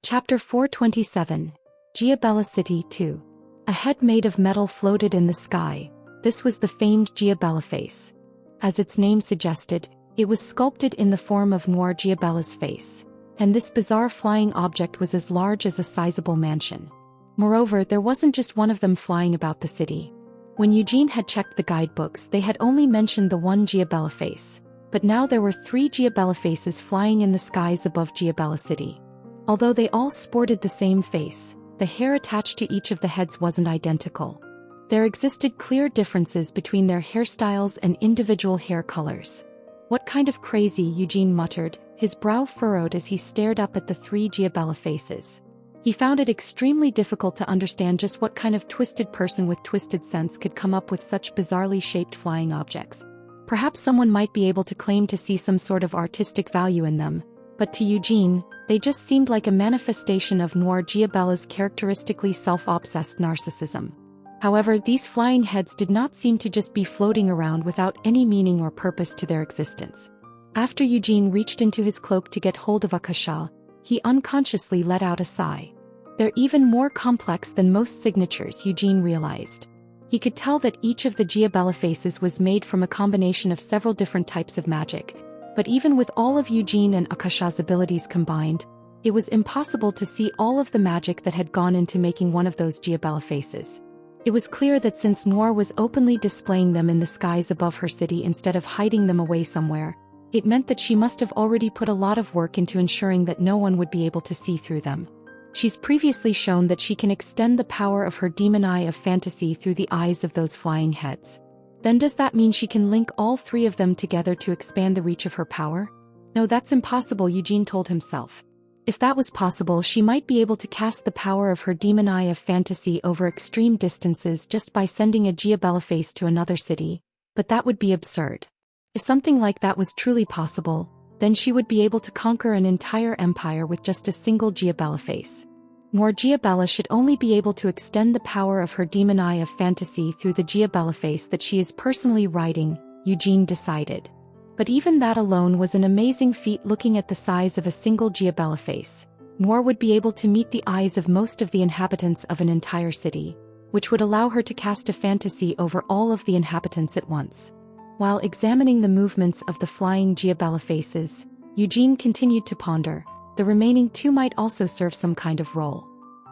Chapter 427. Giabella City 2. A head made of metal floated in the sky. This was the famed Giabella face. As its name suggested, it was sculpted in the form of Noir Giabella's face. And this bizarre flying object was as large as a sizable mansion. Moreover, there wasn't just one of them flying about the city. When Eugene had checked the guidebooks, they had only mentioned the one Giabella face. But now there were 3 Giabella faces flying in the skies above Giabella City. Although they all sported the same face, the hair attached to each of the heads wasn't identical. There existed clear differences between their hairstyles and individual hair colors. What kind of crazy, Eugene muttered, his brow furrowed as he stared up at the 3 Giabella faces. He found it extremely difficult to understand just what kind of twisted person with twisted sense could come up with such bizarrely shaped flying objects. Perhaps someone might be able to claim to see some sort of artistic value in them, but to Eugene, they just seemed like a manifestation of Noir Giabella's characteristically self-obsessed narcissism. However, these flying heads did not seem to just be floating around without any meaning or purpose to their existence. After Eugene reached into his cloak to get hold of Akasha, he unconsciously let out a sigh. They're even more complex than most signatures, Eugene realized. He could tell that each of the Giabella faces was made from a combination of several different types of magic, but even with all of Eugene and Akasha's abilities combined, it was impossible to see all of the magic that had gone into making one of those Giabella faces. It was clear that since Noir was openly displaying them in the skies above her city instead of hiding them away somewhere, it meant that she must have already put a lot of work into ensuring that no one would be able to see through them. She's previously shown that she can extend the power of her demon eye of fantasy through the eyes of those flying heads. Then does that mean she can link all 3 of them together to expand the reach of her power? No, that's impossible, Eugene told himself. If that was possible, she might be able to cast the power of her demon eye of fantasy over extreme distances just by sending a Giabella face to another city, but that would be absurd. If something like that was truly possible, then she would be able to conquer an entire empire with just a single Giabella face. Noir Giabella should only be able to extend the power of her demon eye of fantasy through the Giabella face that she is personally riding, Eugene decided. But even that alone was an amazing feat. Looking at the size of a single Giabella face, Noir would be able to meet the eyes of most of the inhabitants of an entire city, which would allow her to cast a fantasy over all of the inhabitants at once. While examining the movements of the flying Giabella faces, Eugene continued to ponder. The remaining 2 might also serve some kind of role.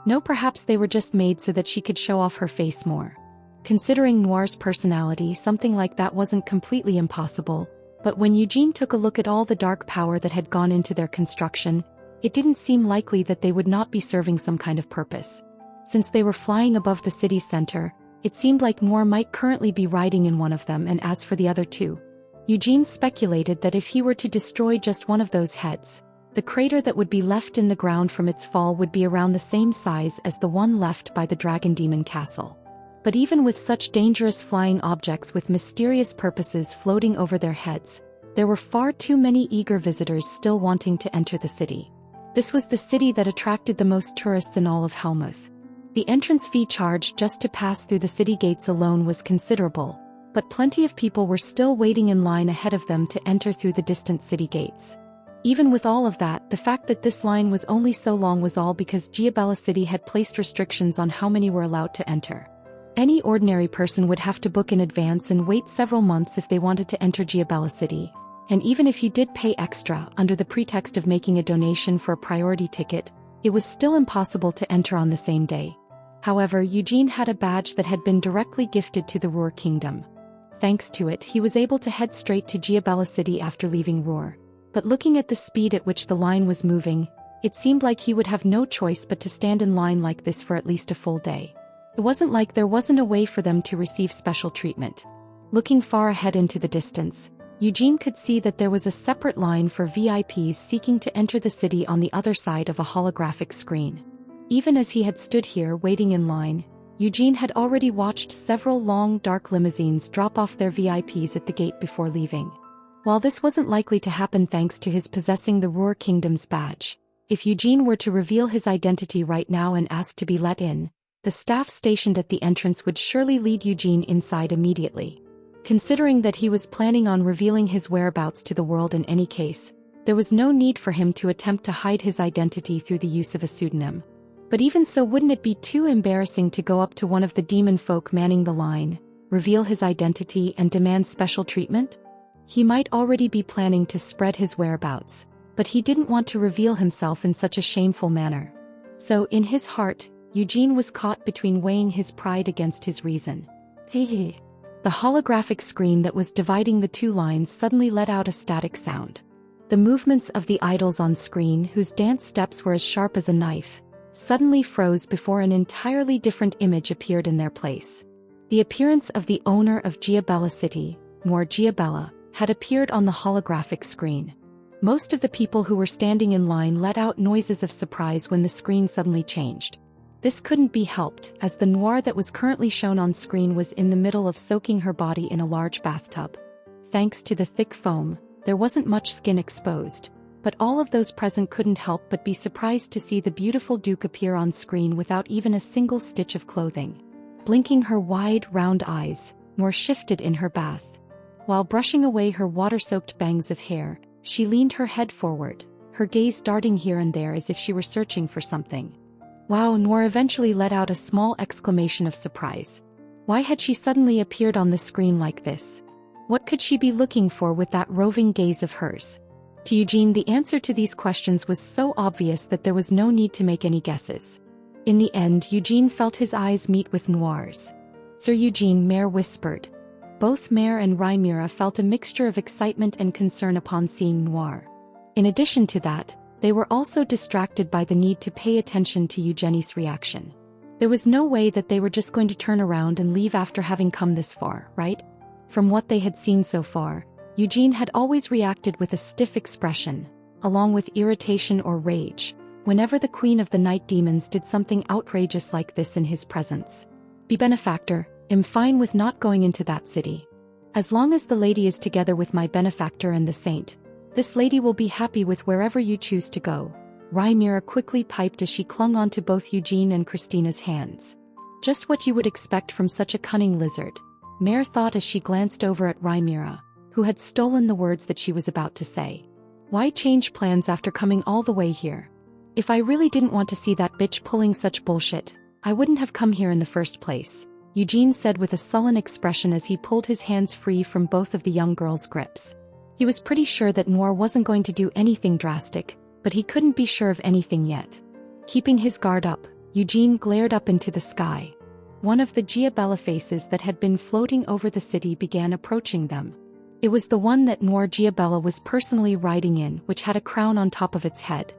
No, perhaps they were just made so that she could show off her face more. Considering Noir's personality, something like that wasn't completely impossible, but when Eugene took a look at all the dark power that had gone into their construction, it didn't seem likely that they would not be serving some kind of purpose. Since they were flying above the city's center, it seemed like Noir might currently be riding in one of them, and as for the other 2, Eugene speculated that if he were to destroy just one of those heads, the crater that would be left in the ground from its fall would be around the same size as the one left by the Dragon Demon Castle. But even with such dangerous flying objects with mysterious purposes floating over their heads, there were far too many eager visitors still wanting to enter the city. This was the city that attracted the most tourists in all of Helmuth. The entrance fee charged just to pass through the city gates alone was considerable, but plenty of people were still waiting in line ahead of them to enter through the distant city gates. Even with all of that, the fact that this line was only so long was all because Giabella City had placed restrictions on how many were allowed to enter. Any ordinary person would have to book in advance and wait several months if they wanted to enter Giabella City, and even if you did pay extra under the pretext of making a donation for a priority ticket, it was still impossible to enter on the same day. However, Eugene had a badge that had been directly gifted to the Ruhr Kingdom. Thanks to it, he was able to head straight to Giabella City after leaving Ruhr. But looking at the speed at which the line was moving, it seemed like he would have no choice but to stand in line like this for at least a full day. It wasn't like there wasn't a way for them to receive special treatment. Looking far ahead into the distance, Eugene could see that there was a separate line for VIPs seeking to enter the city on the other side of a holographic screen. Even as he had stood here waiting in line, Eugene had already watched several long dark limousines drop off their VIPs at the gate before leaving. While this wasn't likely to happen thanks to his possessing the Ruhr Kingdom's badge, if Eugene were to reveal his identity right now and ask to be let in, the staff stationed at the entrance would surely lead Eugene inside immediately. Considering that he was planning on revealing his whereabouts to the world in any case, There was no need for him to attempt to hide his identity through the use of a pseudonym. But even so, wouldn't it be too embarrassing to go up to one of the demon folk manning the line, reveal his identity and demand special treatment? He might already be planning to spread his whereabouts, but he didn't want to reveal himself in such a shameful manner. So, in his heart, Eugene was caught between weighing his pride against his reason. Hehe. The holographic screen that was dividing the two lines suddenly let out a static sound. The movements of the idols on screen, whose dance steps were as sharp as a knife, suddenly froze before an entirely different image appeared in their place. The appearance of the owner of Giabella City, Noir Giabella, had appeared on the holographic screen. Most of the people who were standing in line let out noises of surprise when the screen suddenly changed. This couldn't be helped, as the Noir that was currently shown on screen was in the middle of soaking her body in a large bathtub. Thanks to the thick foam, there wasn't much skin exposed, but all of those present couldn't help but be surprised to see the beautiful Duke appear on screen without even a single stitch of clothing. Blinking her wide, round eyes, Noir shifted in her bath. While brushing away her water-soaked bangs of hair, she leaned her head forward, her gaze darting here and there as if she were searching for something. Wow! Noir eventually let out a small exclamation of surprise. Why had she suddenly appeared on the screen like this? What could she be looking for with that roving gaze of hers? To Eugene, the answer to these questions was so obvious that there was no need to make any guesses. In the end, Eugene felt his eyes meet with Noir's. "Sir Eugene," Mare whispered. Both Mare and Rhaenyra felt a mixture of excitement and concern upon seeing Noir. In addition to that, they were also distracted by the need to pay attention to Eugenie's reaction. There was no way that they were just going to turn around and leave after having come this far, right? From what they had seen so far, Eugene had always reacted with a stiff expression, along with irritation or rage, whenever the Queen of the Night Demons did something outrageous like this in his presence. "Be benefactor, I'm fine with not going into that city. As long as the lady is together with my benefactor and the saint, this lady will be happy with wherever you choose to go," Rhaenyra quickly piped as she clung onto both Eugene and Christina's hands. Just what you would expect from such a cunning lizard, Mare thought as she glanced over at Rhaenyra, who had stolen the words that she was about to say. "Why change plans after coming all the way here? If I really didn't want to see that bitch pulling such bullshit, I wouldn't have come here in the first place," Eugene said with a sullen expression as he pulled his hands free from both of the young girl's grips. He was pretty sure that Noir wasn't going to do anything drastic, but he couldn't be sure of anything yet. Keeping his guard up, Eugene glared up into the sky. One of the Giabella faces that had been floating over the city began approaching them. It was the one that Noir Giabella was personally riding in, which had a crown on top of its head.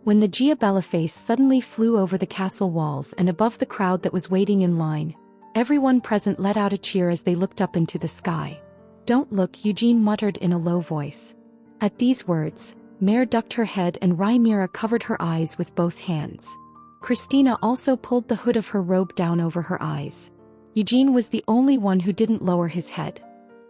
When the Giabella face suddenly flew over the castle walls and above the crowd that was waiting in line, everyone present let out a cheer as they looked up into the sky. "Don't look," Eugene muttered in a low voice. At these words, Mare ducked her head and Rhaenyra covered her eyes with both hands. Christina also pulled the hood of her robe down over her eyes. Eugene was the only one who didn't lower his head.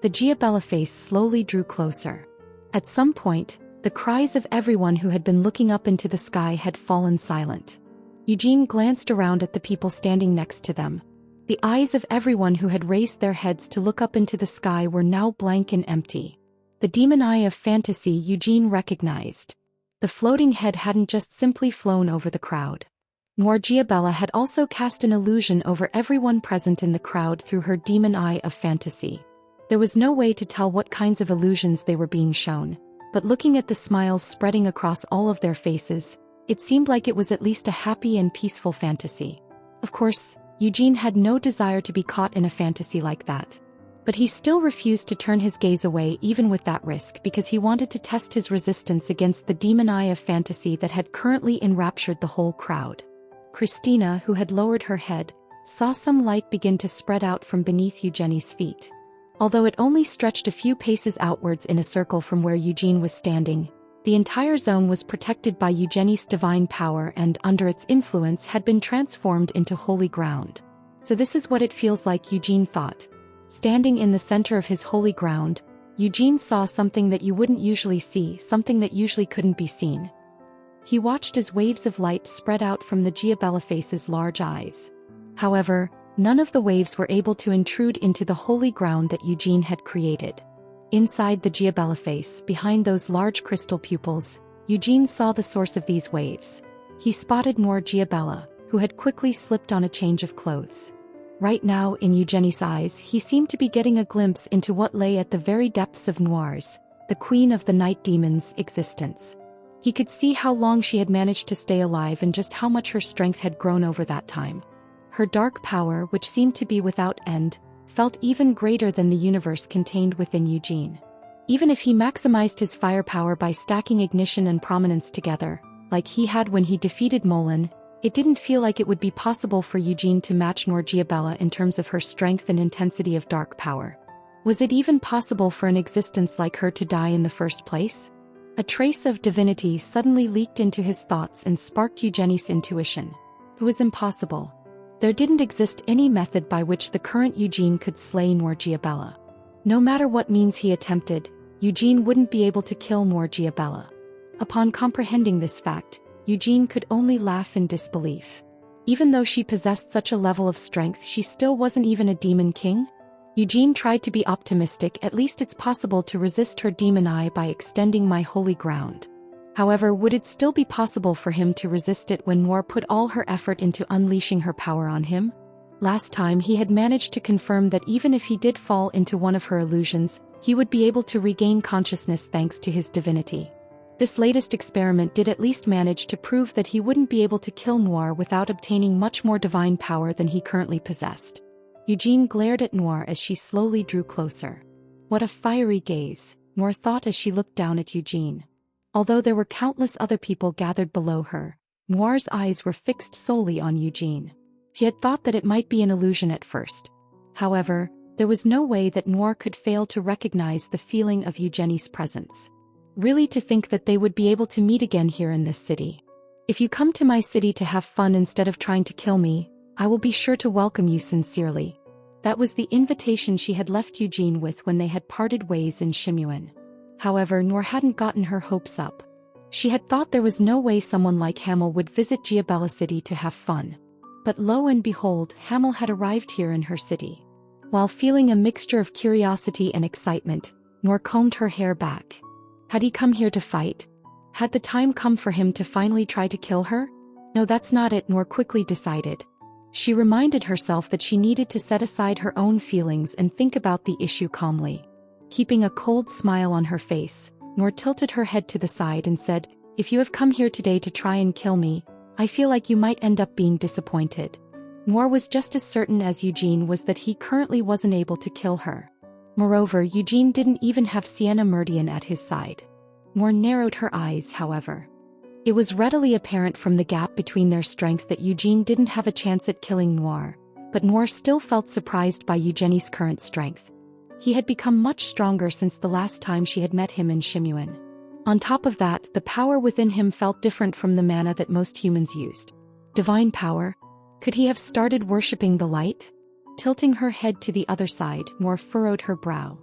The Giabella face slowly drew closer. At some point, the cries of everyone who had been looking up into the sky had fallen silent. Eugene glanced around at the people standing next to them. The eyes of everyone who had raised their heads to look up into the sky were now blank and empty. The demon eye of fantasy Eugene recognized. The floating head hadn't just simply flown over the crowd. Noir Giabella had also cast an illusion over everyone present in the crowd through her demon eye of fantasy. There was no way to tell what kinds of illusions they were being shown, but looking at the smiles spreading across all of their faces, it seemed like it was at least a happy and peaceful fantasy. Of course, Eugene had no desire to be caught in a fantasy like that. But he still refused to turn his gaze away even with that risk because he wanted to test his resistance against the demon eye of fantasy that had currently enraptured the whole crowd. Christina, who had lowered her head, saw some light begin to spread out from beneath Eugenie's feet. Although it only stretched a few paces outwards in a circle from where Eugene was standing, the entire zone was protected by Eugenie's divine power and, under its influence, had been transformed into holy ground. So this is what it feels like, Eugene thought. Standing in the center of his holy ground, Eugene saw something that you wouldn't usually see, something that usually couldn't be seen. He watched as waves of light spread out from the Giabella face's large eyes. However, none of the waves were able to intrude into the holy ground that Eugene had created. Inside the Giabella face, behind those large crystal pupils, Eugene saw the source of these waves. He spotted Noir Giabella, who had quickly slipped on a change of clothes. Right now, in Eugenie's eyes, he seemed to be getting a glimpse into what lay at the very depths of Noir's, the queen of the night demon's, existence. He could see how long she had managed to stay alive and just how much her strength had grown over that time. Her dark power, which seemed to be without end, felt even greater than the universe contained within Eugene. Even if he maximized his firepower by stacking ignition and prominence together, like he had when he defeated Molan, it didn't feel like it would be possible for Eugene to match Noir Giabella in terms of her strength and intensity of dark power. Was it even possible for an existence like her to die in the first place? A trace of divinity suddenly leaked into his thoughts and sparked Eugenie's intuition. It was impossible. There didn't exist any method by which the current Eugene could slay Noir Giabella. No matter what means he attempted, Eugene wouldn't be able to kill Noir Giabella. Upon comprehending this fact, Eugene could only laugh in disbelief. Even though she possessed such a level of strength, she still wasn't even a demon king? Eugene tried to be optimistic. At least it's possible to resist her demon eye by extending my holy ground. However, would it still be possible for him to resist it when Noir put all her effort into unleashing her power on him? Last time he had managed to confirm that even if he did fall into one of her illusions, he would be able to regain consciousness thanks to his divinity. This latest experiment did at least manage to prove that he wouldn't be able to kill Noir without obtaining much more divine power than he currently possessed. Eugene glared at Noir as she slowly drew closer. What a fiery gaze, Noir thought as she looked down at Eugene. Although there were countless other people gathered below her, Noir's eyes were fixed solely on Eugene. He had thought that it might be an illusion at first. However, there was no way that Noir could fail to recognize the feeling of Eugenie's presence. Really, to think that they would be able to meet again here in this city. If you come to my city to have fun instead of trying to kill me, I will be sure to welcome you sincerely. That was the invitation she had left Eugene with when they had parted ways in Shimuan. However, Noir hadn't gotten her hopes up. She had thought there was no way someone like Hamel would visit Giabella City to have fun. But lo and behold, Hamel had arrived here in her city. While feeling a mixture of curiosity and excitement, Noir combed her hair back. Had he come here to fight? Had the time come for him to finally try to kill her? No, that's not it, Noir quickly decided. She reminded herself that she needed to set aside her own feelings and think about the issue calmly. Keeping a cold smile on her face, Noir tilted her head to the side and said, "If you have come here today to try and kill me, I feel like you might end up being disappointed." Noir was just as certain as Eugene was that he currently wasn't able to kill her. Moreover, Eugene didn't even have Sienna Meridian at his side. Noir narrowed her eyes, however. It was readily apparent from the gap between their strength that Eugene didn't have a chance at killing Noir, but Noir still felt surprised by Eugenie's current strength. He had become much stronger since the last time she had met him in Shimuan. On top of that, the power within him felt different from the mana that most humans used. Divine power? Could he have started worshipping the light? Tilting her head to the other side, Noir furrowed her brow.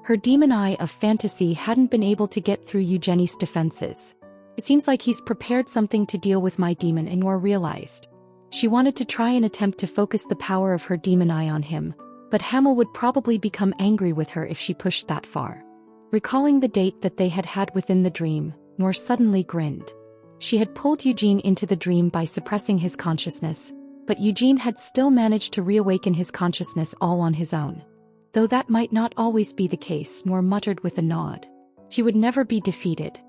Her demon eye of fantasy hadn't been able to get through Eugenie's defenses. It seems like he's prepared something to deal with my demon, and Noir realized. She wanted to try and attempt to focus the power of her demon eye on him, but Hamel would probably become angry with her if she pushed that far. Recalling the date that they had had within the dream, Noir suddenly grinned. She had pulled Eugene into the dream by suppressing his consciousness, but Eugene had still managed to reawaken his consciousness all on his own. Though that might not always be the case, Noir muttered with a nod. He would never be defeated.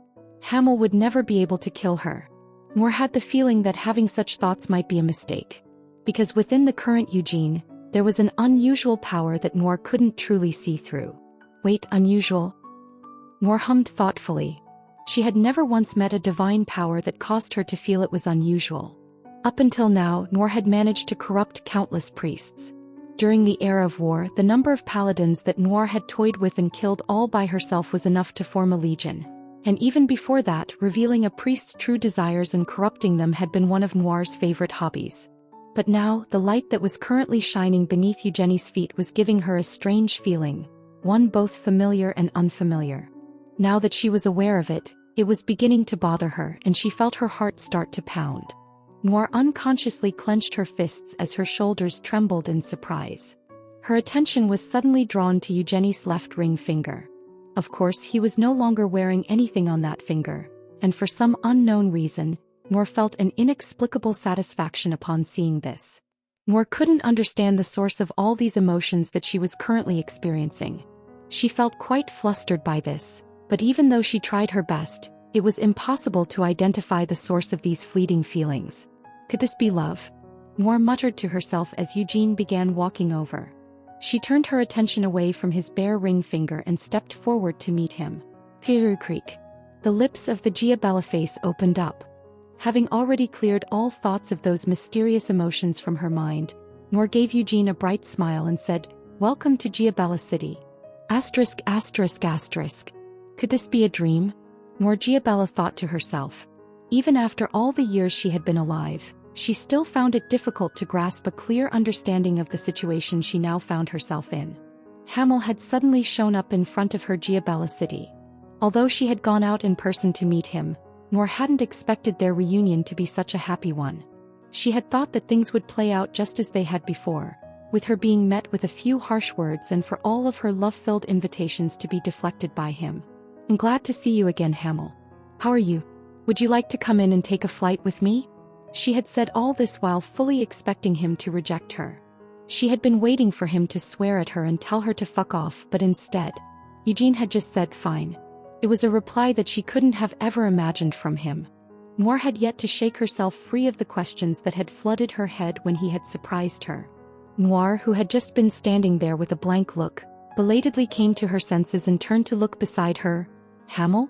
Hamel would never be able to kill her. Noir had the feeling that having such thoughts might be a mistake. Because within the current Eugene, there was an unusual power that Noir couldn't truly see through. Wait, unusual? Noir hummed thoughtfully. She had never once met a divine power that caused her to feel it was unusual. Up until now, Noir had managed to corrupt countless priests. During the era of war, the number of paladins that Noir had toyed with and killed all by herself was enough to form a legion. And even before that, revealing a priest's true desires and corrupting them had been one of Noir's favorite hobbies. But now, the light that was currently shining beneath Eugenie's feet was giving her a strange feeling, one both familiar and unfamiliar. Now that she was aware of it, it was beginning to bother her, and she felt her heart start to pound. Noir unconsciously clenched her fists as her shoulders trembled in surprise. Her attention was suddenly drawn to Eugenie's left ring finger. Of course, he was no longer wearing anything on that finger, and for some unknown reason, Noor felt an inexplicable satisfaction upon seeing this. Noor couldn't understand the source of all these emotions that she was currently experiencing. She felt quite flustered by this, but even though she tried her best, it was impossible to identify the source of these fleeting feelings. Could this be love? Noor muttered to herself as Eugene began walking over. She turned her attention away from his bare ring finger and stepped forward to meet him. Firu Creek. The lips of the Giabella face opened up. Having already cleared all thoughts of those mysterious emotions from her mind, Noor gave Eugene a bright smile and said, "Welcome to Giabella City." Asterisk asterisk asterisk. Could this be a dream? Noor Giabella thought to herself. Even after all the years she had been alive, she still found it difficult to grasp a clear understanding of the situation she now found herself in. Hamel had suddenly shown up in front of her Giabella City. Although she had gone out in person to meet him, Noor hadn't expected their reunion to be such a happy one. She had thought that things would play out just as they had before, with her being met with a few harsh words and for all of her love-filled invitations to be deflected by him. "I'm glad to see you again, Hamel. How are you? Would you like to come in and take a flight with me?" She had said all this while fully expecting him to reject her. She had been waiting for him to swear at her and tell her to fuck off, but instead, Eugene had just said fine. It was a reply that she couldn't have ever imagined from him. Noor had yet to shake herself free of the questions that had flooded her head when he had surprised her. Noor, who had just been standing there with a blank look, belatedly came to her senses and turned to look beside her. Hamel?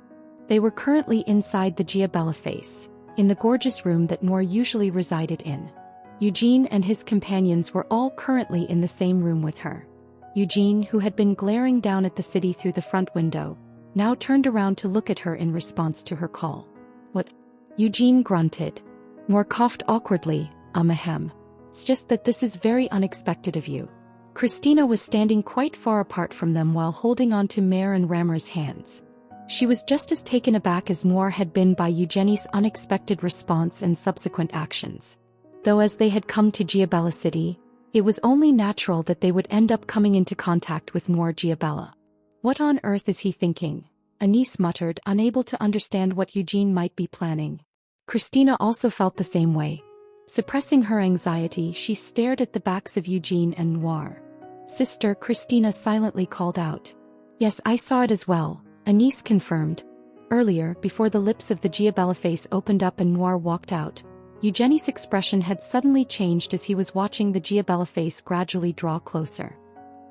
They were currently inside the Giabella face, in the gorgeous room that Noor usually resided in. Eugene and his companions were all currently in the same room with her. Eugene, who had been glaring down at the city through the front window, now turned around to look at her in response to her call. "What?" Eugene grunted. Noor coughed awkwardly. Ahem. "It's just that this is very unexpected of you." Christina was standing quite far apart from them while holding on to Mare and Ramer's hands. She was just as taken aback as Noor had been by Eugenie's unexpected response and subsequent actions. Though as they had come to Giabella City, it was only natural that they would end up coming into contact with Noor Giabella. "What on earth is he thinking?" Anis muttered, unable to understand what Eugene might be planning. Christina also felt the same way. Suppressing her anxiety, she stared at the backs of Eugene and Noir. "Sister," Christina silently called out. "Yes, I saw it as well," Anis confirmed. Earlier, before the lips of the Giabella face opened up and Noir walked out, Eugenie's expression had suddenly changed as he was watching the Giabella face gradually draw closer.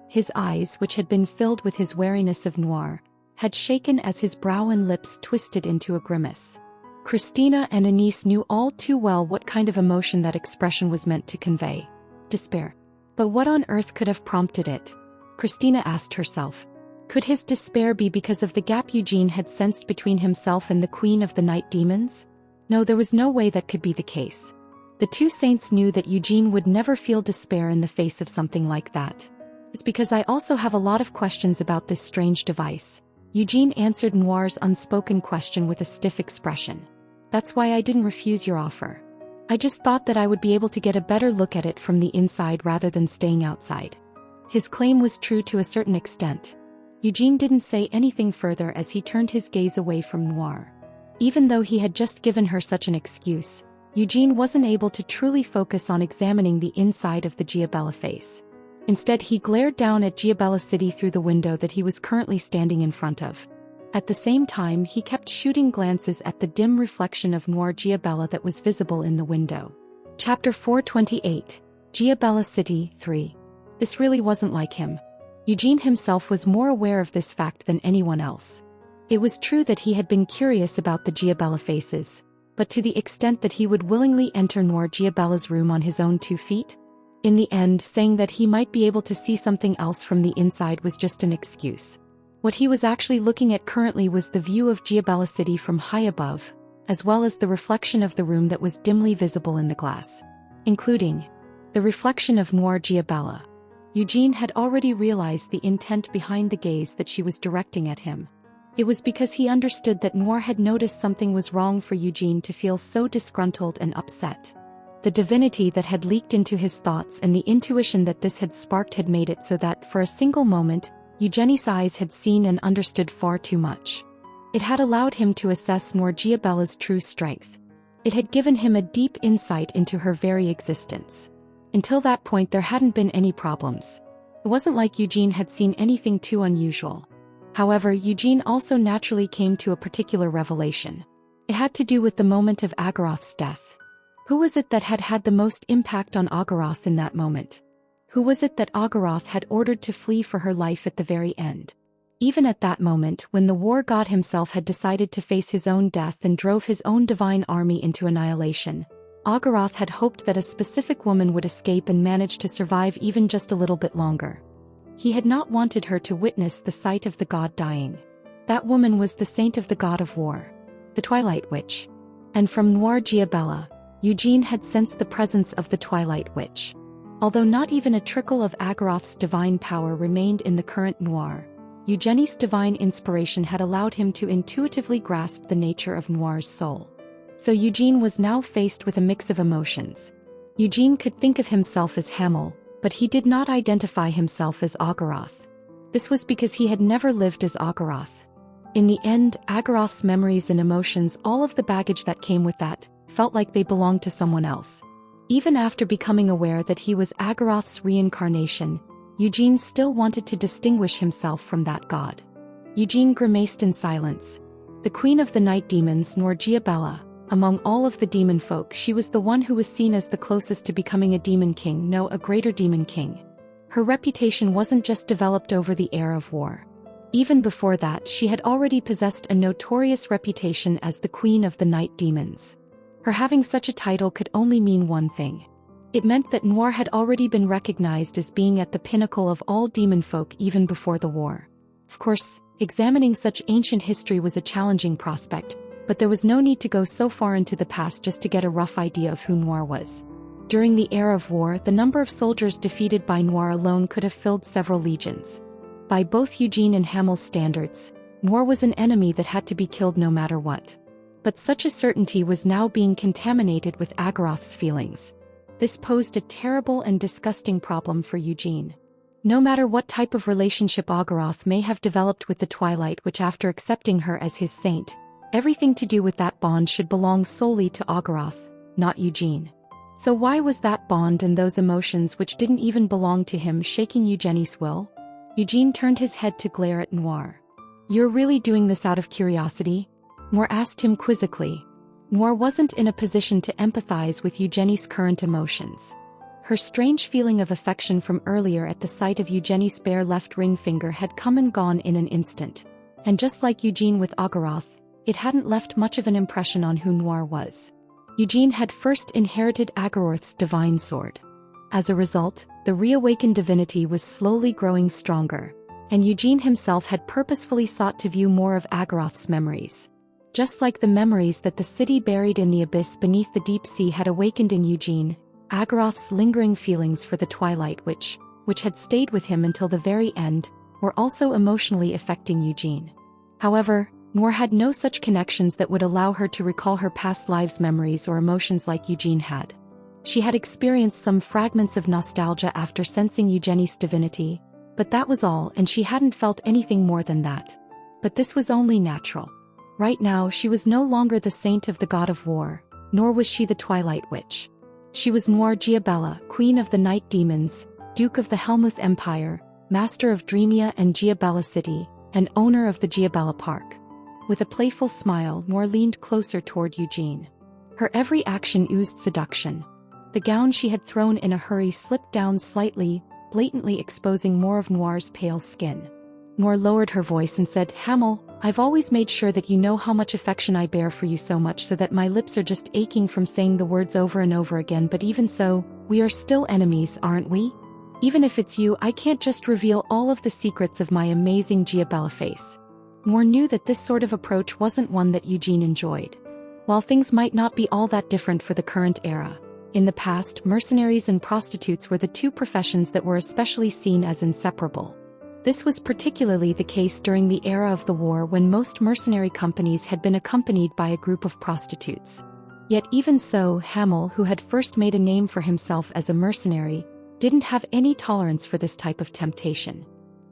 His eyes, which had been filled with his wariness of Noir, had shaken as his brow and lips twisted into a grimace. Christina and Anis knew all too well what kind of emotion that expression was meant to convey. Despair. But what on earth could have prompted it? Christina asked herself. Could his despair be because of the gap Eugene had sensed between himself and the Queen of the Night Demons? No, there was no way that could be the case. The two saints knew that Eugene would never feel despair in the face of something like that. "It's because I also have a lot of questions about this strange device," Eugene answered Noir's unspoken question with a stiff expression. "That's why I didn't refuse your offer. I just thought that I would be able to get a better look at it from the inside rather than staying outside." His claim was true to a certain extent. Eugene didn't say anything further as he turned his gaze away from Noir. Even though he had just given her such an excuse, Eugene wasn't able to truly focus on examining the inside of the Giabella face. Instead, he glared down at Giabella City through the window that he was currently standing in front of. At the same time, he kept shooting glances at the dim reflection of Noir Giabella that was visible in the window. Chapter 428. Giabella City 3. This really wasn't like him. Eugene himself was more aware of this fact than anyone else. It was true that he had been curious about the Giabella faces, but to the extent that he would willingly enter Noir Giabella's room on his own 2 feet? In the end, saying that he might be able to see something else from the inside was just an excuse. What he was actually looking at currently was the view of Giabella City from high above, as well as the reflection of the room that was dimly visible in the glass, including the reflection of Noir Giabella. Eugene had already realized the intent behind the gaze that she was directing at him. It was because he understood that Noir had noticed something was wrong for Eugene to feel so disgruntled and upset. The divinity that had leaked into his thoughts and the intuition that this had sparked had made it so that, for a single moment, Eugenie's eyes had seen and understood far too much. It had allowed him to assess Noor Giabella's true strength. It had given him a deep insight into her very existence. Until that point there hadn't been any problems. It wasn't like Eugene had seen anything too unusual. However, Eugene also naturally came to a particular revelation. It had to do with the moment of Agaroth's death. Who was it that had had the most impact on Agaroth in that moment? Who was it that Agaroth had ordered to flee for her life at the very end? Even at that moment, when the war god himself had decided to face his own death and drove his own divine army into annihilation, Agaroth had hoped that a specific woman would escape and manage to survive even just a little bit longer. He had not wanted her to witness the sight of the god dying. That woman was the saint of the god of war, the Twilight Witch. And from Noor Giabella, Eugene had sensed the presence of the Twilight Witch. Although not even a trickle of Agaroth's divine power remained in the current Noir, Eugenie's divine inspiration had allowed him to intuitively grasp the nature of Noir's soul. So Eugene was now faced with a mix of emotions. Eugene could think of himself as Hamel, but he did not identify himself as Agaroth. This was because he had never lived as Agaroth. In the end, Agaroth's memories and emotions, all of the baggage that came with that, felt like they belonged to someone else. Even after becoming aware that he was Agaroth's reincarnation, Eugene still wanted to distinguish himself from that god. Eugene grimaced in silence. The queen of the night demons, Noor Giabella, among all of the demon folk, she was the one who was seen as the closest to becoming a demon king, no, a greater demon king. Her reputation wasn't just developed over the era of war. Even before that, she had already possessed a notorious reputation as the queen of the night demons. Her having such a title could only mean one thing. It meant that Noir had already been recognized as being at the pinnacle of all demon folk even before the war. Of course, examining such ancient history was a challenging prospect, but there was no need to go so far into the past just to get a rough idea of who Noir was. During the era of war, the number of soldiers defeated by Noir alone could have filled several legions. By both Eugene and Hamel's standards, Noir was an enemy that had to be killed no matter what. But such a certainty was now being contaminated with Agaroth's feelings. This posed a terrible and disgusting problem for Eugene. No matter what type of relationship Agaroth may have developed with the Twilight Witch after accepting her as his saint, everything to do with that bond should belong solely to Agaroth, not Eugene. So why was that bond and those emotions which didn't even belong to him shaking Eugenie's will? Eugene turned his head to glare at Noir. "You're really doing this out of curiosity?" Noir asked him quizzically. Noir wasn't in a position to empathize with Eugenie's current emotions. Her strange feeling of affection from earlier at the sight of Eugenie's bare left ring finger had come and gone in an instant. And just like Eugene with Agaroth, it hadn't left much of an impression on who Noir was. Eugene had first inherited Agaroth's divine sword. As a result, the reawakened divinity was slowly growing stronger, and Eugene himself had purposefully sought to view more of Agaroth's memories. Just like the memories that the city buried in the abyss beneath the deep sea had awakened in Eugene, Agaroth's lingering feelings for the Twilight Witch, which had stayed with him until the very end, were also emotionally affecting Eugene. However, Noir had no such connections that would allow her to recall her past lives' memories or emotions like Eugene had. She had experienced some fragments of nostalgia after sensing Eugenie's divinity, but that was all, and she hadn't felt anything more than that. But this was only natural. Right now, she was no longer the saint of the god of war, nor was she the Twilight Witch. She was Noir Giabella, queen of the night demons, duke of the Helmuth Empire, master of Dreamia and Giabella City, and owner of the Giabella Park. With a playful smile, Noir leaned closer toward Eugene. Her every action oozed seduction. The gown she had thrown in a hurry slipped down slightly, blatantly exposing more of Noir's pale skin. Noir lowered her voice and said, "Hamel, I've always made sure that you know how much affection I bear for you, so much so that my lips are just aching from saying the words over and over again, but even so, we are still enemies, aren't we? Even if it's you, I can't just reveal all of the secrets of my amazing Giabella face." Noir knew that this sort of approach wasn't one that Eugene enjoyed. While things might not be all that different for the current era, in the past, mercenaries and prostitutes were the two professions that were especially seen as inseparable. This was particularly the case during the era of the war, when most mercenary companies had been accompanied by a group of prostitutes. Yet even so, Hamel, who had first made a name for himself as a mercenary, didn't have any tolerance for this type of temptation.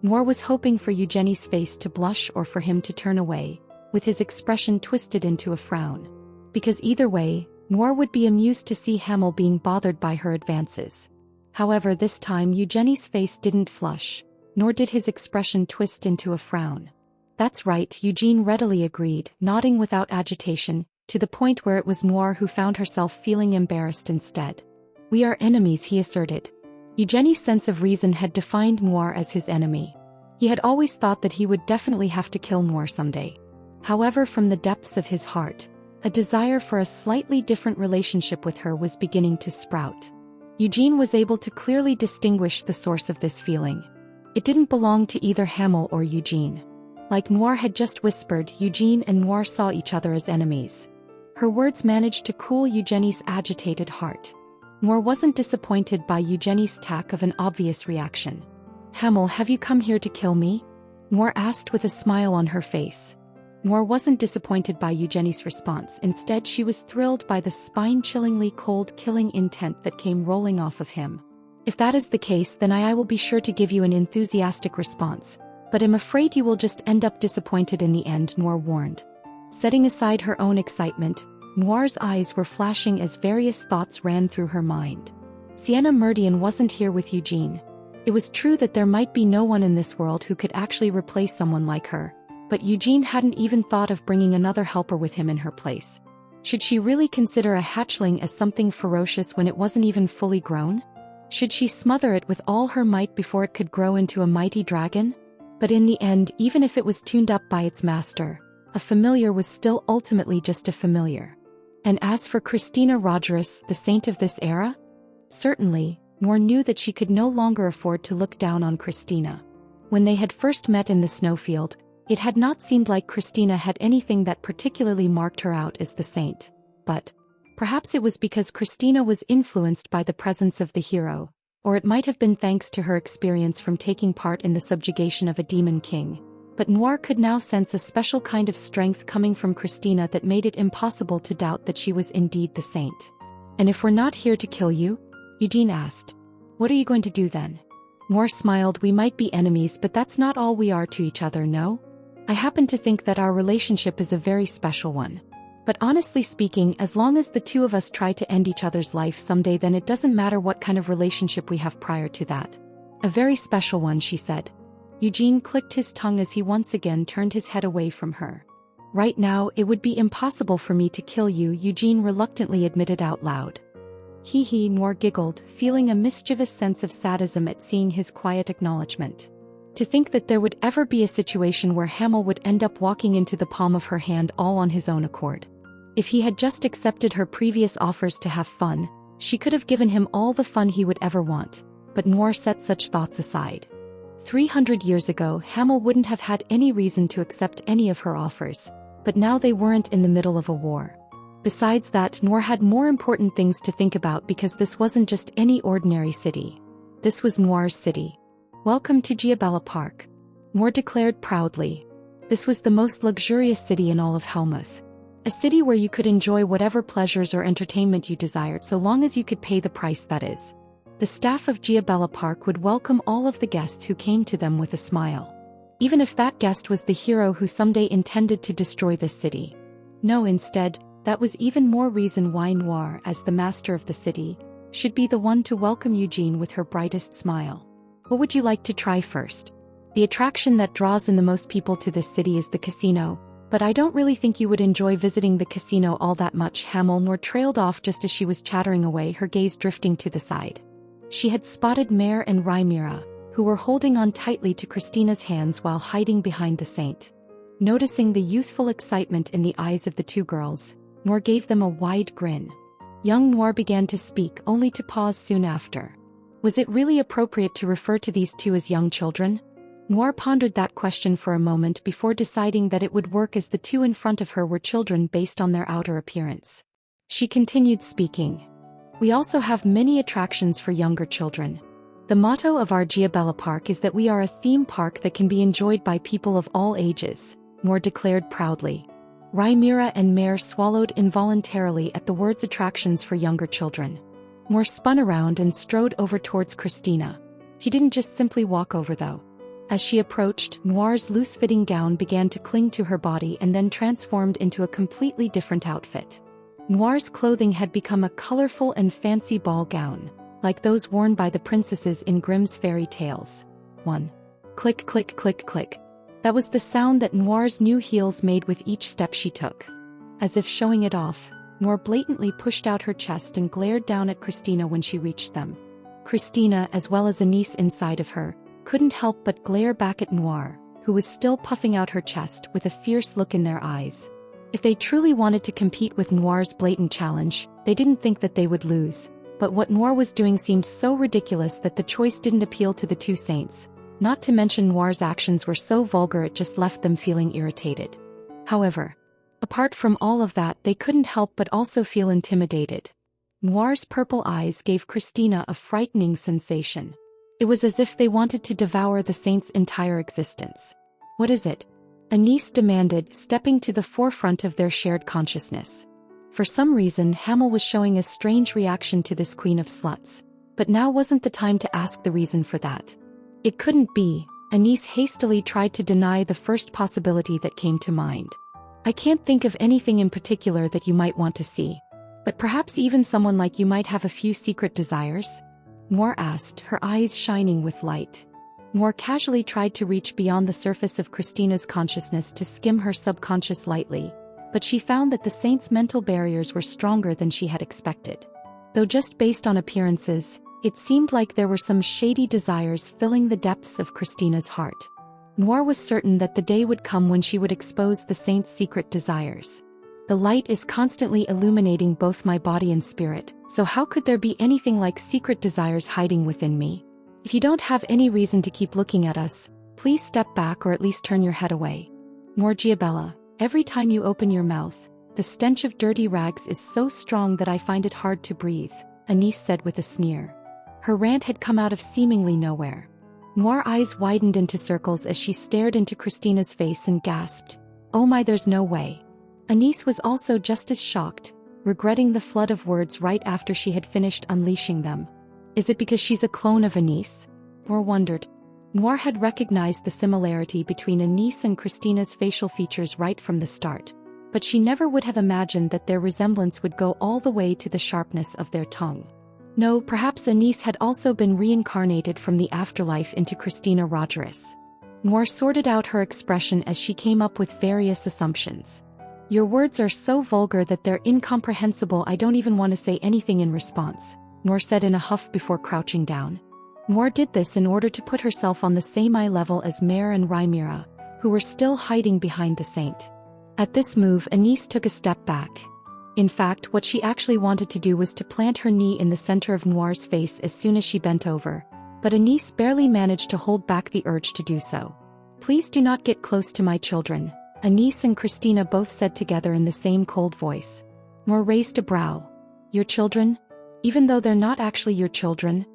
Noir was hoping for Eugenie's face to blush or for him to turn away, with his expression twisted into a frown. Because either way, Noir would be amused to see Hamel being bothered by her advances. However, this time Eugenie's face didn't flush, nor did his expression twist into a frown. That's right, Eugenie readily agreed, nodding without agitation, to the point where it was Noir who found herself feeling embarrassed instead. We are enemies, he asserted. Eugenie's sense of reason had defined Noir as his enemy. He had always thought that he would definitely have to kill Noir someday. However, from the depths of his heart, a desire for a slightly different relationship with her was beginning to sprout. Eugenie was able to clearly distinguish the source of this feeling. It didn't belong to either Hamel or Eugenie. Like Noir had just whispered, Eugenie and Noir saw each other as enemies. Her words managed to cool Eugenie's agitated heart. Noir wasn't disappointed by Eugenie's tack of an obvious reaction. Hamel, have you come here to kill me? Noir asked with a smile on her face. Noir wasn't disappointed by Eugenie's response. Instead, she was thrilled by the spine-chillingly cold killing intent that came rolling off of him. If that is the case, then I will be sure to give you an enthusiastic response, but I'm afraid you will just end up disappointed in the end, Noir warned. Setting aside her own excitement, Noir's eyes were flashing as various thoughts ran through her mind. Sienna Meridian wasn't here with Eugenie. It was true that there might be no one in this world who could actually replace someone like her, but Eugenie hadn't even thought of bringing another helper with him in her place. Should she really consider a hatchling as something ferocious when it wasn't even fully grown? Should she smother it with all her might before it could grow into a mighty dragon? But in the end, even if it was tuned up by its master, a familiar was still ultimately just a familiar. And as for Christina Rogerus, the saint of this era? Certainly, Noir knew that she could no longer afford to look down on Christina. When they had first met in the snowfield, it had not seemed like Christina had anything that particularly marked her out as the saint. But perhaps it was because Christina was influenced by the presence of the hero, or it might have been thanks to her experience from taking part in the subjugation of a demon king. But Noir could now sense a special kind of strength coming from Christina that made it impossible to doubt that she was indeed the saint. And if we're not here to kill you? Eugenie asked. What are you going to do then? Noir smiled. We might be enemies, but that's not all we are to each other, no? I happen to think that our relationship is a very special one. But honestly speaking, as long as the two of us try to end each other's life someday, then it doesn't matter what kind of relationship we have prior to that. A very special one, she said. Eugenie clicked his tongue as he once again turned his head away from her. Right now, it would be impossible for me to kill you, Eugenie reluctantly admitted out loud. Hee hee, Noir giggled, feeling a mischievous sense of sadism at seeing his quiet acknowledgement. To think that there would ever be a situation where Hamel would end up walking into the palm of her hand all on his own accord. If he had just accepted her previous offers to have fun, she could have given him all the fun he would ever want, but Noir set such thoughts aside. 300 years ago, Hamel wouldn't have had any reason to accept any of her offers, but now they weren't in the middle of a war. Besides that, Noir had more important things to think about because this wasn't just any ordinary city. This was Noir's city. Welcome to Giabella Park, Noir declared proudly. This was the most luxurious city in all of Helmuth. A city where you could enjoy whatever pleasures or entertainment you desired so long as you could pay the price, that is. The staff of Giabella Park would welcome all of the guests who came to them with a smile. Even if that guest was the hero who someday intended to destroy this city. No, instead, that was even more reason why Noir, as the master of the city, should be the one to welcome Eugenie with her brightest smile. What would you like to try first? The attraction that draws in the most people to this city is the casino, but I don't really think you would enjoy visiting the casino all that much. Hamel. Noir trailed off just as she was chattering away, her gaze drifting to the side. She had spotted Mare and Rhaenyra, who were holding on tightly to Christina's hands while hiding behind the saint. Noticing the youthful excitement in the eyes of the two girls, Noir gave them a wide grin. Young Noir began to speak, only to pause soon after. Was it really appropriate to refer to these two as young children? Noir pondered that question for a moment before deciding that it would work, as the two in front of her were children based on their outer appearance. She continued speaking. We also have many attractions for younger children. The motto of our Giabella Park is that we are a theme park that can be enjoyed by people of all ages, Noir declared proudly. Rhaenyra and Mare swallowed involuntarily at the words attractions for younger children. Noir spun around and strode over towards Christina. He didn't just simply walk over though. As she approached, Noir's loose-fitting gown began to cling to her body and then transformed into a completely different outfit. Noir's clothing had become a colorful and fancy ball gown, like those worn by the princesses in Grimm's fairy tales. 1. Click, click, click, click. That was the sound that Noir's new heels made with each step she took. As if showing it off, Noir blatantly pushed out her chest and glared down at Christina when she reached them. Christina, as well as Anis inside of her, couldn't help but glare back at Noir, who was still puffing out her chest with a fierce look in their eyes. If they truly wanted to compete with Noir's blatant challenge, they didn't think that they would lose, but what Noir was doing seemed so ridiculous that the choice didn't appeal to the two saints, not to mention Noir's actions were so vulgar it just left them feeling irritated. However, apart from all of that, they couldn't help but also feel intimidated. Noir's purple eyes gave Christina a frightening sensation. It was as if they wanted to devour the saint's entire existence. "What is it?" Anis demanded, stepping to the forefront of their shared consciousness. For some reason, Hamel was showing a strange reaction to this queen of sluts, but now wasn't the time to ask the reason for that. It couldn't be. Anis hastily tried to deny the first possibility that came to mind. "I can't think of anything in particular that you might want to see. But perhaps even someone like you might have a few secret desires?" Noir asked, her eyes shining with light. Noir casually tried to reach beyond the surface of Christina's consciousness to skim her subconscious lightly, but she found that the saint's mental barriers were stronger than she had expected. Though just based on appearances, it seemed like there were some shady desires filling the depths of Christina's heart. Noir was certain that the day would come when she would expose the saint's secret desires. "The light is constantly illuminating both my body and spirit, so how could there be anything like secret desires hiding within me? If you don't have any reason to keep looking at us, please step back or at least turn your head away. Morgiabella, every time you open your mouth, the stench of dirty rags is so strong that I find it hard to breathe," Anis said with a sneer. Her rant had come out of seemingly nowhere. Noir's eyes widened into circles as she stared into Christina's face and gasped, "Oh my, there's no way." Anis was also just as shocked, regretting the flood of words right after she had finished unleashing them. "Is it because she's a clone of Anis?" Noir wondered. Noir had recognized the similarity between Anis and Christina's facial features right from the start, but she never would have imagined that their resemblance would go all the way to the sharpness of their tongue. No, perhaps Anis had also been reincarnated from the afterlife into Christina Rogerus. Noir sorted out her expression as she came up with various assumptions. "Your words are so vulgar that they're incomprehensible. I don't even want to say anything in response," Noir said in a huff before crouching down. Noir did this in order to put herself on the same eye level as Mare and Rhaenyra, who were still hiding behind the saint. At this move, Anis took a step back. In fact, what she actually wanted to do was to plant her knee in the center of Noir's face as soon as she bent over, but Anis barely managed to hold back the urge to do so. "Please do not get close to my children," Anis and Christina both said together in the same cold voice. Noir raised a brow. "Your children? Even though they're not actually your children?"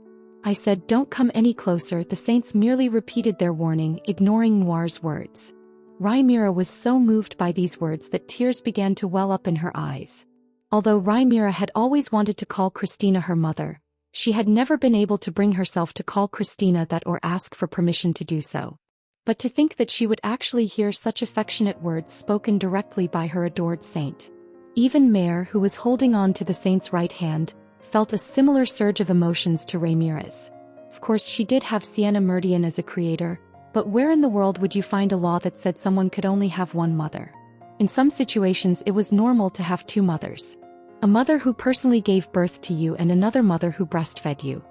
"I said don't come any closer." The saints merely repeated their warning, ignoring Noir's words. Rhaenyra was so moved by these words that tears began to well up in her eyes. Although Rhaenyra had always wanted to call Christina her mother, she had never been able to bring herself to call Christina that or ask for permission to do so. But to think that she would actually hear such affectionate words spoken directly by her adored saint. Even Mare, who was holding on to the saint's right hand, felt a similar surge of emotions to Rhaenyra's. Of course, she did have Sienna Meridian as a creator, but where in the world would you find a law that said someone could only have one mother? In some situations it was normal to have two mothers. A mother who personally gave birth to you and another mother who breastfed you.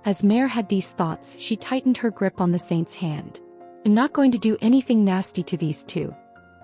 As Mare had these thoughts, she tightened her grip on the saint's hand. "I'm not going to do anything nasty to these two.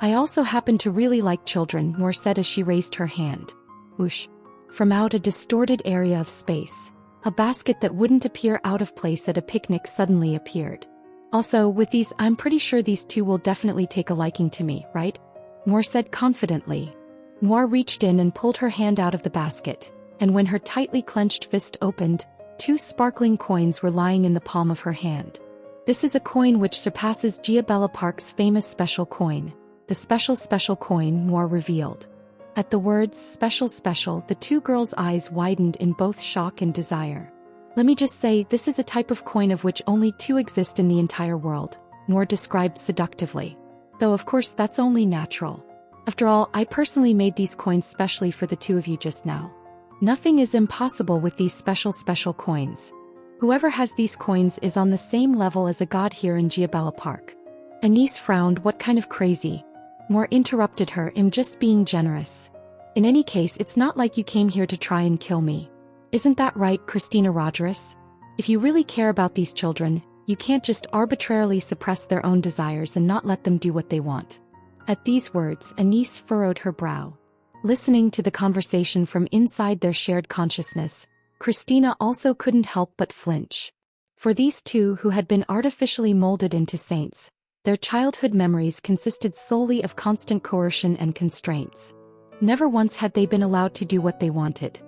I also happen to really like children," Noir said as she raised her hand. Whoosh. From out a distorted area of space, a basket that wouldn't appear out of place at a picnic suddenly appeared. "Also, with these, I'm pretty sure these two will definitely take a liking to me, right?" Noir said confidently. Noir reached in and pulled her hand out of the basket, and when her tightly clenched fist opened, 2 sparkling coins were lying in the palm of her hand. "This is a coin which surpasses Giabella Park's famous special coin, the special coin," Noir revealed. At the words special, the two girls' eyes widened in both shock and desire. "Let me just say, this is a type of coin of which only 2 exist in the entire world. Noir described seductively. Though of course that's only natural. After all, I personally made these coins specially for the two of you just now. Nothing is impossible with these special coins. Whoever has these coins is on the same level as a god here in Giabella Park. Anise frowned. What kind of crazy? Noir interrupted her. I'm just being generous. In any case, it's not like you came here to try and kill me. Isn't that right, Christina Rogers? If you really care about these children, you can't just arbitrarily suppress their own desires and not let them do what they want. At these words, Anise furrowed her brow. Listening to the conversation from inside their shared consciousness, Christina also couldn't help but flinch. For these two who had been artificially molded into saints, their childhood memories consisted solely of constant coercion and constraints. Never once had they been allowed to do what they wanted.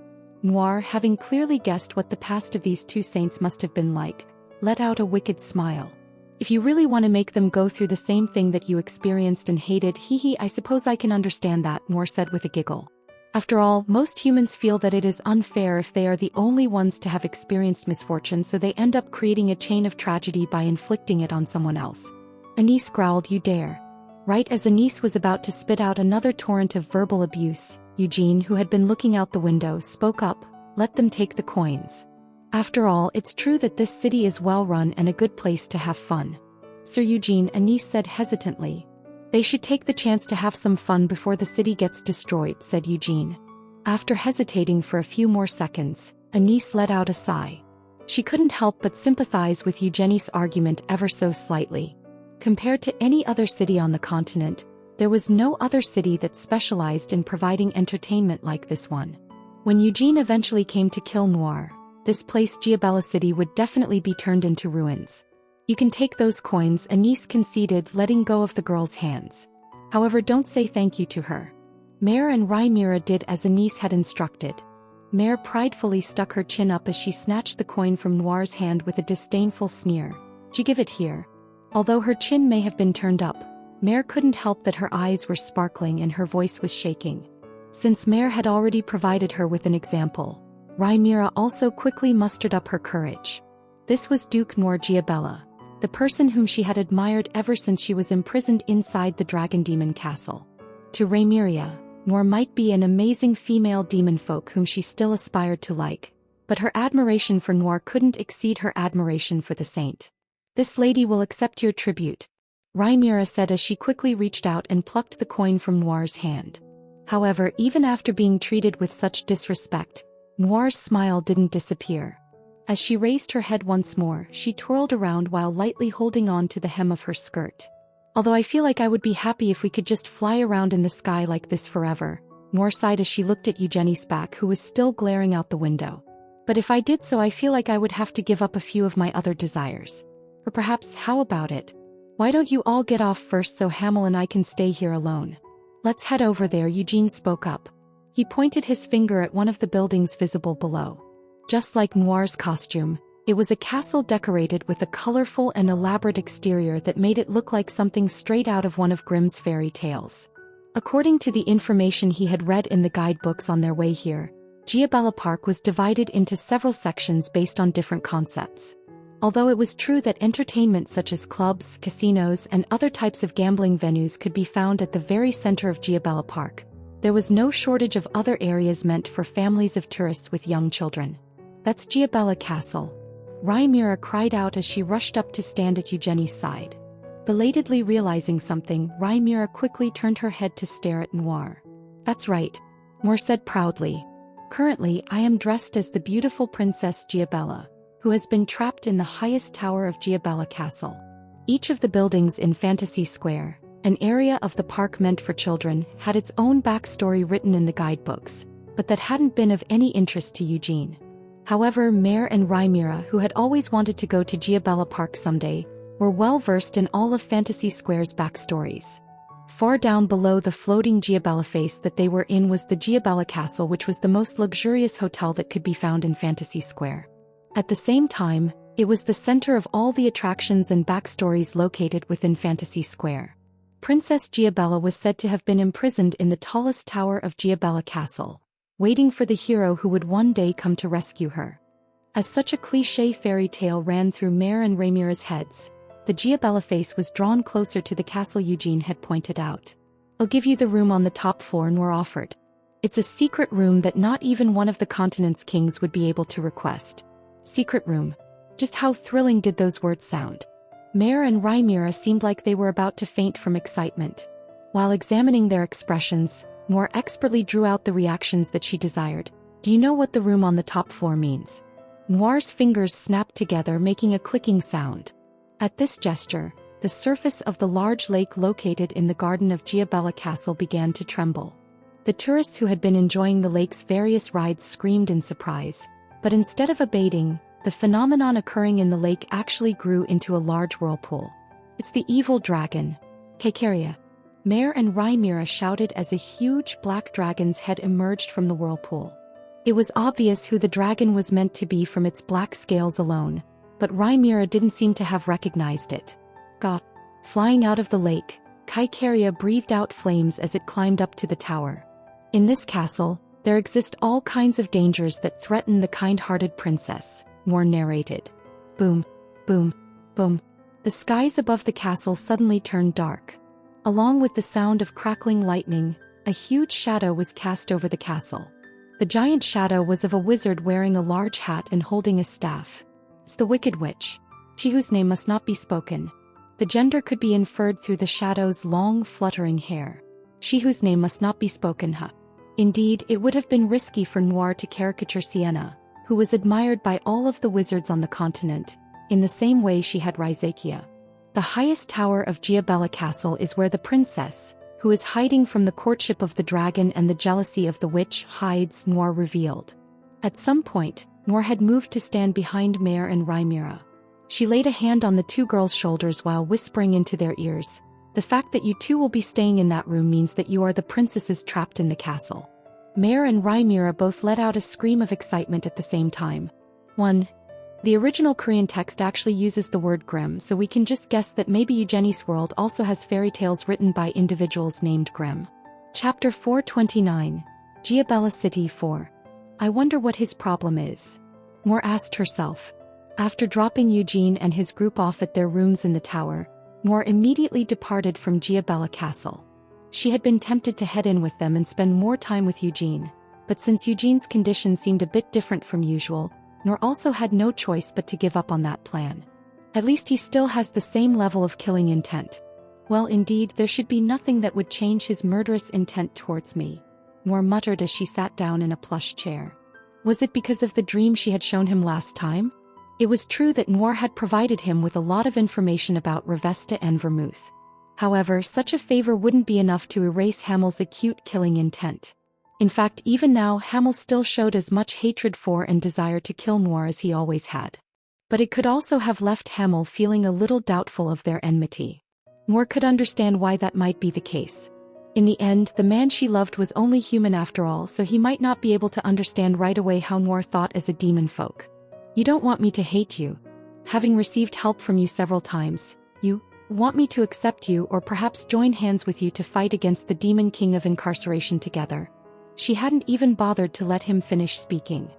Noir, having clearly guessed what the past of these two saints must have been like, let out a wicked smile. If you really want to make them go through the same thing that you experienced and hated, I suppose I can understand that, Noir said with a giggle. After all, most humans feel that it is unfair if they are the only ones to have experienced misfortune, so they end up creating a chain of tragedy by inflicting it on someone else. Anise growled. You dare. Right as Anise was about to spit out another torrent of verbal abuse, Eugene, who had been looking out the window, spoke up. Let them take the coins. After all, it's true that this city is well run and a good place to have fun. Sir Eugene, Anise said hesitantly. They should take the chance to have some fun before the city gets destroyed, said Eugene. After hesitating for a few more seconds, Anise let out a sigh. She couldn't help but sympathize with Eugenie's argument ever so slightly. Compared to any other city on the continent, there was no other city that specialized in providing entertainment like this one. When Eugene eventually came to kill Noir, this place, Giabella City, would definitely be turned into ruins. You can take those coins, Anise conceded, letting go of the girl's hands. However, don't say thank you to her. Mare and Rhaenyra did as Anise had instructed. Mare pridefully stuck her chin up as she snatched the coin from Noir's hand with a disdainful sneer. You give it here. Although her chin may have been turned up, Mare couldn't help that her eyes were sparkling and her voice was shaking. Since Mare had already provided her with an example, Rhaenyra also quickly mustered up her courage. This was Duke Noir Giabella, the person whom she had admired ever since she was imprisoned inside the Dragon Demon Castle. To Rhaenyra, Noir might be an amazing female demon folk whom she still aspired to like, but her admiration for Noir couldn't exceed her admiration for the saint. This lady will accept your tribute, Rhaenyra said as she quickly reached out and plucked the coin from Noir's hand. However, even after being treated with such disrespect, Noir's smile didn't disappear. As she raised her head once more, she twirled around while lightly holding on to the hem of her skirt. Although I feel like I would be happy if we could just fly around in the sky like this forever, Noir sighed as she looked at Eugenie's back, who was still glaring out the window. But if I did so, I feel like I would have to give up a few of my other desires. Or perhaps, how about it? Why don't you all get off first so Hamel and I can stay here alone? Let's head over there, Eugene spoke up. He pointed his finger at one of the buildings visible below. Just like Noir's costume, it was a castle decorated with a colorful and elaborate exterior that made it look like something straight out of one of Grimm's fairy tales. According to the information he had read in the guidebooks on their way here, Giabella Park was divided into several sections based on different concepts. Although it was true that entertainment such as clubs, casinos, and other types of gambling venues could be found at the very center of Giabella Park, there was no shortage of other areas meant for families of tourists with young children. That's Giabella Castle, Rhaenyra cried out as she rushed up to stand at Eugenie's side. Belatedly realizing something, Rhaenyra quickly turned her head to stare at Noir. That's right, Noir said proudly. Currently, I am dressed as the beautiful Princess Giabella, who has been trapped in the highest tower of Giabella Castle. Each of the buildings in Fantasy Square, an area of the park meant for children, had its own backstory written in the guidebooks, but that hadn't been of any interest to Eugene. However, Mare and Rhaenyra, who had always wanted to go to Giabella Park someday, were well versed in all of Fantasy Square's backstories. Far down below the floating Giabella face that they were in was the Giabella Castle, which was the most luxurious hotel that could be found in Fantasy Square. At the same time, it was the center of all the attractions and backstories located within Fantasy Square. Princess Giabella was said to have been imprisoned in the tallest tower of Giabella Castle, waiting for the hero who would one day come to rescue her. As such a cliché fairy tale ran through Mare and Rhaenyra's heads, The Giabella face was drawn closer to the castle Eugene had pointed out. "I'll give you the room on the top floor," Noir offered. "It's a secret room that not even one of the continent's kings would be able to request." Secret room. Just how thrilling did those words sound? Mare and Rhaenyra seemed like they were about to faint from excitement. While examining their expressions, Noir expertly drew out the reactions that she desired. "Do you know what the room on the top floor means?" Noir's fingers snapped together, making a clicking sound. At this gesture, the surface of the large lake located in the garden of Giabella Castle began to tremble. The tourists who had been enjoying the lake's various rides screamed in surprise, but instead of abating, the phenomenon occurring in the lake actually grew into a large whirlpool. "It's the evil dragon, Caecaria," Mare and Rhaenyra shouted as a huge black dragon's head emerged from the whirlpool. It was obvious who the dragon was meant to be from its black scales alone, but Rhaenyra didn't seem to have recognized it. "God!" Flying out of the lake, Caecaria breathed out flames as it climbed up to the tower. "In this castle, there exist all kinds of dangers that threaten the kind-hearted princess," Noir narrated. Boom, boom, boom. The skies above the castle suddenly turned dark. Along with the sound of crackling lightning, a huge shadow was cast over the castle. The giant shadow was of a wizard wearing a large hat and holding a staff. "It's the Wicked Witch. She whose name must not be spoken." The gender could be inferred through the shadow's long, fluttering hair. "She whose name must not be spoken, huh?" Indeed, it would have been risky for Noir to caricature Sienna, who was admired by all of the wizards on the continent, in the same way she had Rhyzakia. The highest tower of Giabella Castle is where the princess, who is hiding from the courtship of the dragon and the jealousy of the witch, hides, Noir revealed. At some point, Noir had moved to stand behind Mare and Rhaenyra. She laid a hand on the two girls' shoulders while whispering into their ears, "The fact that you two will be staying in that room means that you are the princesses trapped in the castle." Mare and Rhaenyra both let out a scream of excitement at the same time. 1. The original Korean text actually uses the word Grimm, so we can just guess that maybe Eugenie's world also has fairy tales written by individuals named Grimm. Chapter 429. Giabella City 4. "I wonder what his problem is," Noir asked herself. After dropping Eugene and his group off at their rooms in the tower, Noir immediately departed from Giabella Castle. She had been tempted to head in with them and spend more time with Eugene, but since Eugene's condition seemed a bit different from usual, Noir also had no choice but to give up on that plan. "At least he still has the same level of killing intent. Well, indeed, there should be nothing that would change his murderous intent towards me," Noir muttered as she sat down in a plush chair. Was it because of the dream she had shown him last time? It was true that Noir had provided him with a lot of information about Revesta and Vermouth. However, such a favor wouldn't be enough to erase Hamel's acute killing intent. In fact, even now Hamel still showed as much hatred for and desire to kill Noir as he always had. But it could also have left Hamel feeling a little doubtful of their enmity. Noir could understand why that might be the case. In the end, the man she loved was only human after all, so he might not be able to understand right away how Noir thought as a demon folk. "You don't want me to hate you. Having received help from you several times, you want me to accept you or perhaps join hands with you to fight against the demon king of incarceration together." She hadn't even bothered to let him finish speaking.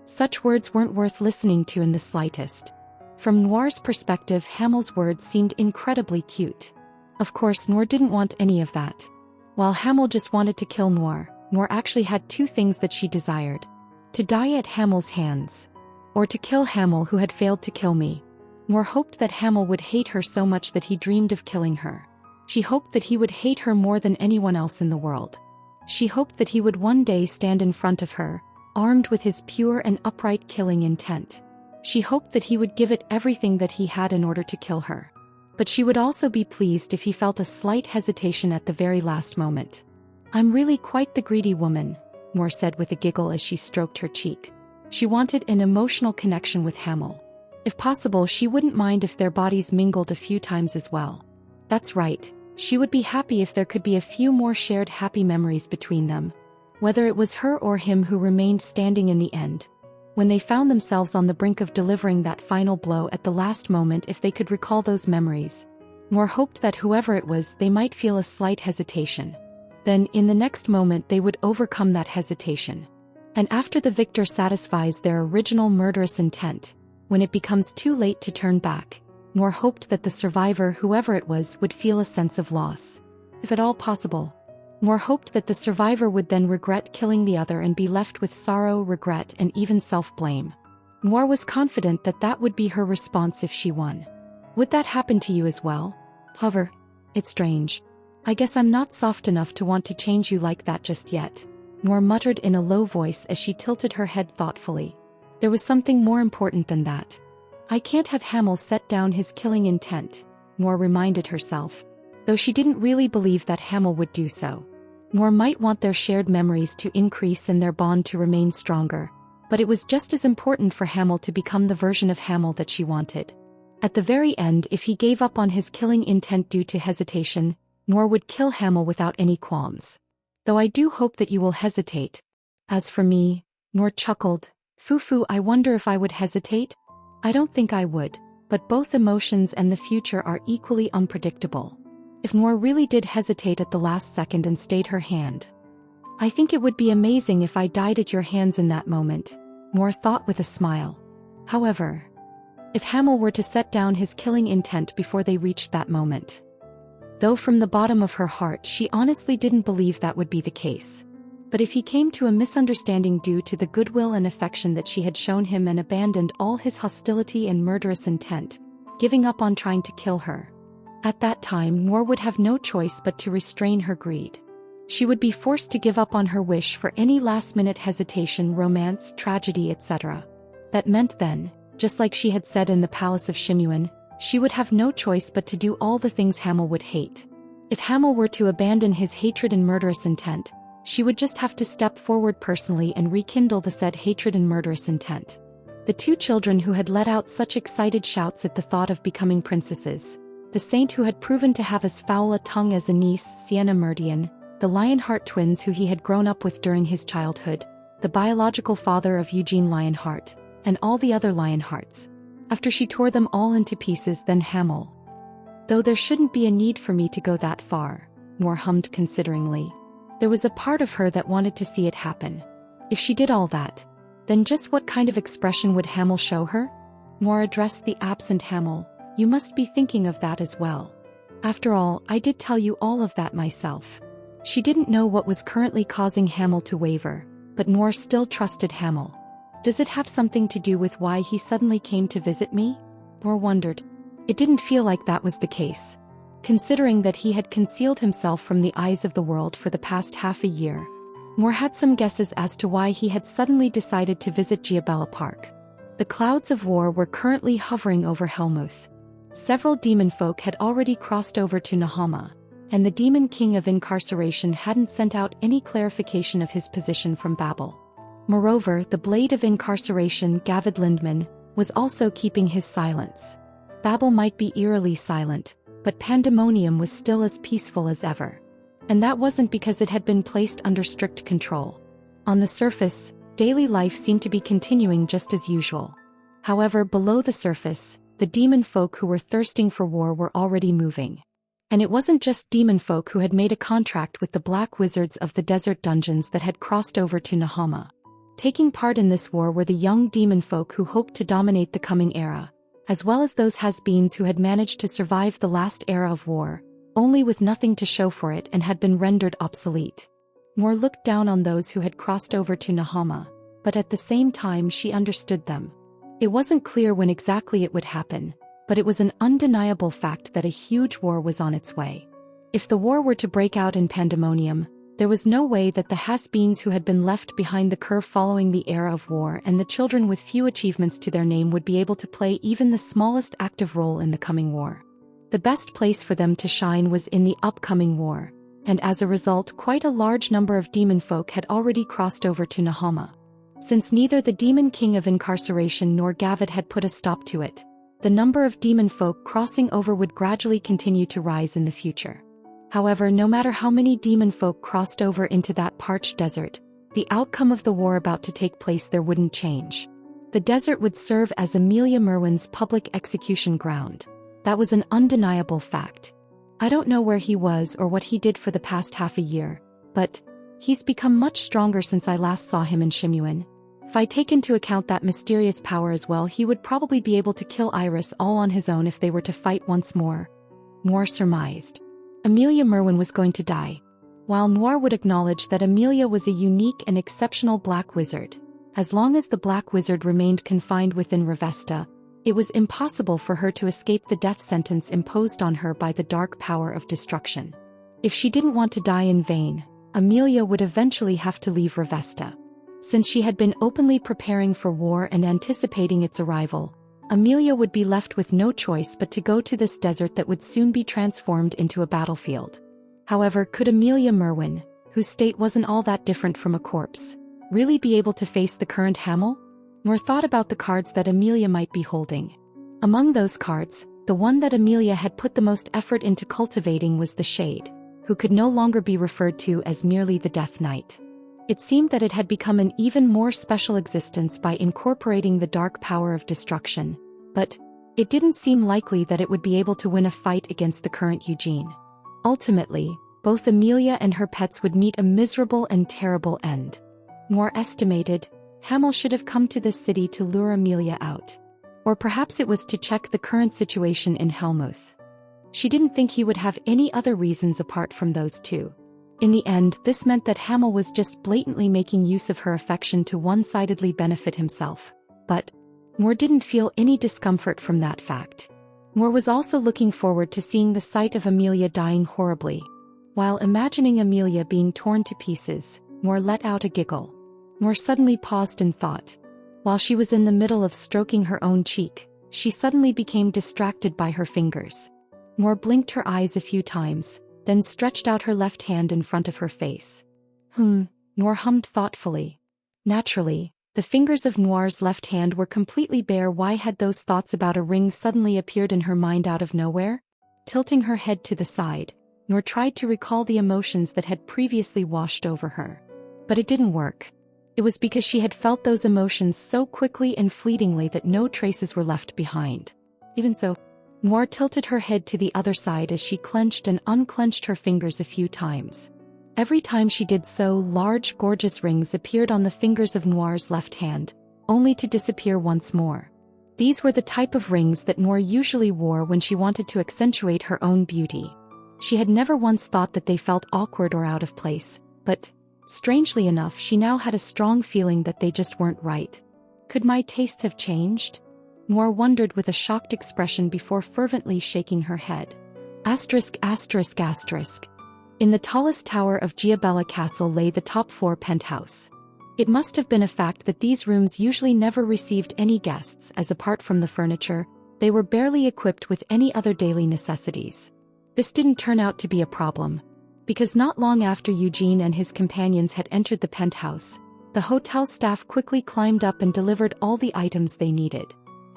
Such words weren't worth listening to in the slightest. From Noir's perspective, Hamel's words seemed incredibly cute. Of course, Noir didn't want any of that. While Hamel just wanted to kill Noir, Noir actually had two things that she desired: to die at Hamel's hands, or to kill Hamel, who had failed to kill me. Noir hoped that Hamel would hate her so much that he dreamed of killing her. She hoped that he would hate her more than anyone else in the world. She hoped that he would one day stand in front of her, armed with his pure and upright killing intent. She hoped that he would give it everything that he had in order to kill her. But she would also be pleased if he felt a slight hesitation at the very last moment. "I'm really quite the greedy woman," Noir said with a giggle as she stroked her cheek. She wanted an emotional connection with Hamel. If possible, she wouldn't mind if their bodies mingled a few times as well. That's right, she would be happy if there could be a few more shared happy memories between them. Whether it was her or him who remained standing in the end. When they found themselves on the brink of delivering that final blow at the last moment, if they could recall those memories, Noir hoped that whoever it was, they might feel a slight hesitation. Then, in the next moment, they would overcome that hesitation. And after the victor satisfies their original murderous intent, when it becomes too late to turn back, Nor hoped that the survivor, whoever it was, would feel a sense of loss. If at all possible. Nor hoped that the survivor would then regret killing the other and be left with sorrow, regret, and even self-blame. Noir was confident that that would be her response if she won. Would that happen to you as well? However, it's strange. I guess I'm not soft enough to want to change you like that just yet. Noir muttered in a low voice as she tilted her head thoughtfully. There was something more important than that. I can't have Hamel set down his killing intent, Noir reminded herself, though she didn't really believe that Hamel would do so. Noir might want their shared memories to increase and their bond to remain stronger, but it was just as important for Hamel to become the version of Hamel that she wanted. At the very end, if he gave up on his killing intent due to hesitation, Noir would kill Hamel without any qualms. Though I do hope that you will hesitate. As for me, Noir chuckled, Fufu, I wonder if I would hesitate? I don't think I would, but both emotions and the future are equally unpredictable. If Noir really did hesitate at the last second and stayed her hand. I think it would be amazing if I died at your hands in that moment, Noir thought with a smile. However, if Hamel were to set down his killing intent before they reached that moment. Though from the bottom of her heart she honestly didn't believe that would be the case. But if he came to a misunderstanding due to the goodwill and affection that she had shown him and abandoned all his hostility and murderous intent, giving up on trying to kill her. At that time, Noir would have no choice but to restrain her greed. She would be forced to give up on her wish for any last-minute hesitation, romance, tragedy, etc. That meant then, just like she had said in the Palace of Shimuan, she would have no choice but to do all the things Hamel would hate. If Hamel were to abandon his hatred and murderous intent, she would just have to step forward personally and rekindle the said hatred and murderous intent. The two children who had let out such excited shouts at the thought of becoming princesses, the saint who had proven to have as foul a tongue as a niece, Sienna Meridian, the Lionheart twins who he had grown up with during his childhood, the biological father of Eugene Lionheart, and all the other Lionhearts. After she tore them all into pieces, then Hamel. Though there shouldn't be a need for me to go that far, Noir hummed consideringly. There was a part of her that wanted to see it happen. If she did all that, then just what kind of expression would Hamel show her? Noir addressed the absent Hamel. You must be thinking of that as well. After all, I did tell you all of that myself. She didn't know what was currently causing Hamel to waver, but Noir still trusted Hamel. Does it have something to do with why he suddenly came to visit me? Noir wondered. It didn't feel like that was the case. Considering that he had concealed himself from the eyes of the world for the past half a year, Noir had some guesses as to why he had suddenly decided to visit Giabella Park. The clouds of war were currently hovering over Helmuth. Several demon folk had already crossed over to Nahama, and the demon king of incarceration hadn't sent out any clarification of his position from Babel. Moreover, the blade of incarceration, Gavid Lindman, was also keeping his silence. Babel might be eerily silent, but Pandemonium was still as peaceful as ever. And that wasn't because it had been placed under strict control. On the surface, daily life seemed to be continuing just as usual. However, below the surface, the demon folk who were thirsting for war were already moving. And it wasn't just demon folk who had made a contract with the black wizards of the desert dungeons that had crossed over to Nahama. Taking part in this war were the young demon folk who hoped to dominate the coming era, as well as those has-beens who had managed to survive the last era of war, only with nothing to show for it and had been rendered obsolete. Noir looked down on those who had crossed over to Nahama, but at the same time she understood them. It wasn't clear when exactly it would happen, but it was an undeniable fact that a huge war was on its way. If the war were to break out in Pandemonium, there was no way that the has-beens who had been left behind the curve following the era of war and the children with few achievements to their name would be able to play even the smallest active role in the coming war. The best place for them to shine was in the upcoming war, and as a result quite a large number of demon folk had already crossed over to Nahama. Since neither the demon king of incarceration nor Gavid had put a stop to it, the number of demon folk crossing over would gradually continue to rise in the future. However, no matter how many demon folk crossed over into that parched desert, the outcome of the war about to take place there wouldn't change. The desert would serve as Amelia Merwin's public execution ground. That was an undeniable fact. I don't know where he was or what he did for the past half a year, but he's become much stronger since I last saw him in Shimuan. If I take into account that mysterious power as well, he would probably be able to kill Iris all on his own if they were to fight once more. Noir surmised. Amelia Merwin was going to die. While Noir would acknowledge that Amelia was a unique and exceptional black wizard, as long as the black wizard remained confined within Revesta, it was impossible for her to escape the death sentence imposed on her by the dark power of destruction. If she didn't want to die in vain, Amelia would eventually have to leave Revesta. Since she had been openly preparing for war and anticipating its arrival, Amelia would be left with no choice but to go to this desert that would soon be transformed into a battlefield. However, could Amelia Merwin, whose state wasn't all that different from a corpse, really be able to face the current Hamel? Noir thought about the cards that Amelia might be holding. Among those cards, the one that Amelia had put the most effort into cultivating was the Shade, who could no longer be referred to as merely the Death Knight. It seemed that it had become an even more special existence by incorporating the dark power of destruction, but it didn't seem likely that it would be able to win a fight against the current Eugene. Ultimately, both Amelia and her pets would meet a miserable and terrible end. Noir estimated, Hamel should have come to this city to lure Amelia out. Or perhaps it was to check the current situation in Helmuth. She didn't think he would have any other reasons apart from those two. In the end, this meant that Hamel was just blatantly making use of her affection to one-sidedly benefit himself. But Noir didn't feel any discomfort from that fact. Noir was also looking forward to seeing the sight of Amelia dying horribly. While imagining Amelia being torn to pieces, Noir let out a giggle. Noir suddenly paused in thought. While she was in the middle of stroking her own cheek, she suddenly became distracted by her fingers. Noir blinked her eyes a few times, then stretched out her left hand in front of her face. Noir hummed thoughtfully. Naturally, the fingers of Noir's left hand were completely bare. Why had those thoughts about a ring suddenly appeared in her mind out of nowhere? Tilting her head to the side, Noir tried to recall the emotions that had previously washed over her. But it didn't work. It was because she had felt those emotions so quickly and fleetingly that no traces were left behind. Even so, Noir tilted her head to the other side as she clenched and unclenched her fingers a few times. Every time she did so, large, gorgeous rings appeared on the fingers of Noir's left hand, only to disappear once more. These were the type of rings that Noir usually wore when she wanted to accentuate her own beauty. She had never once thought that they felt awkward or out of place, but, strangely enough, she now had a strong feeling that they just weren't right. Could my tastes have changed? Noir wondered with a shocked expression before fervently shaking her head. Asterisk, asterisk, asterisk. In the tallest tower of Giabella Castle lay the top floor penthouse. It must have been a fact that these rooms usually never received any guests, as apart from the furniture, they were barely equipped with any other daily necessities. This didn't turn out to be a problem, because not long after Eugene and his companions had entered the penthouse, the hotel staff quickly climbed up and delivered all the items they needed.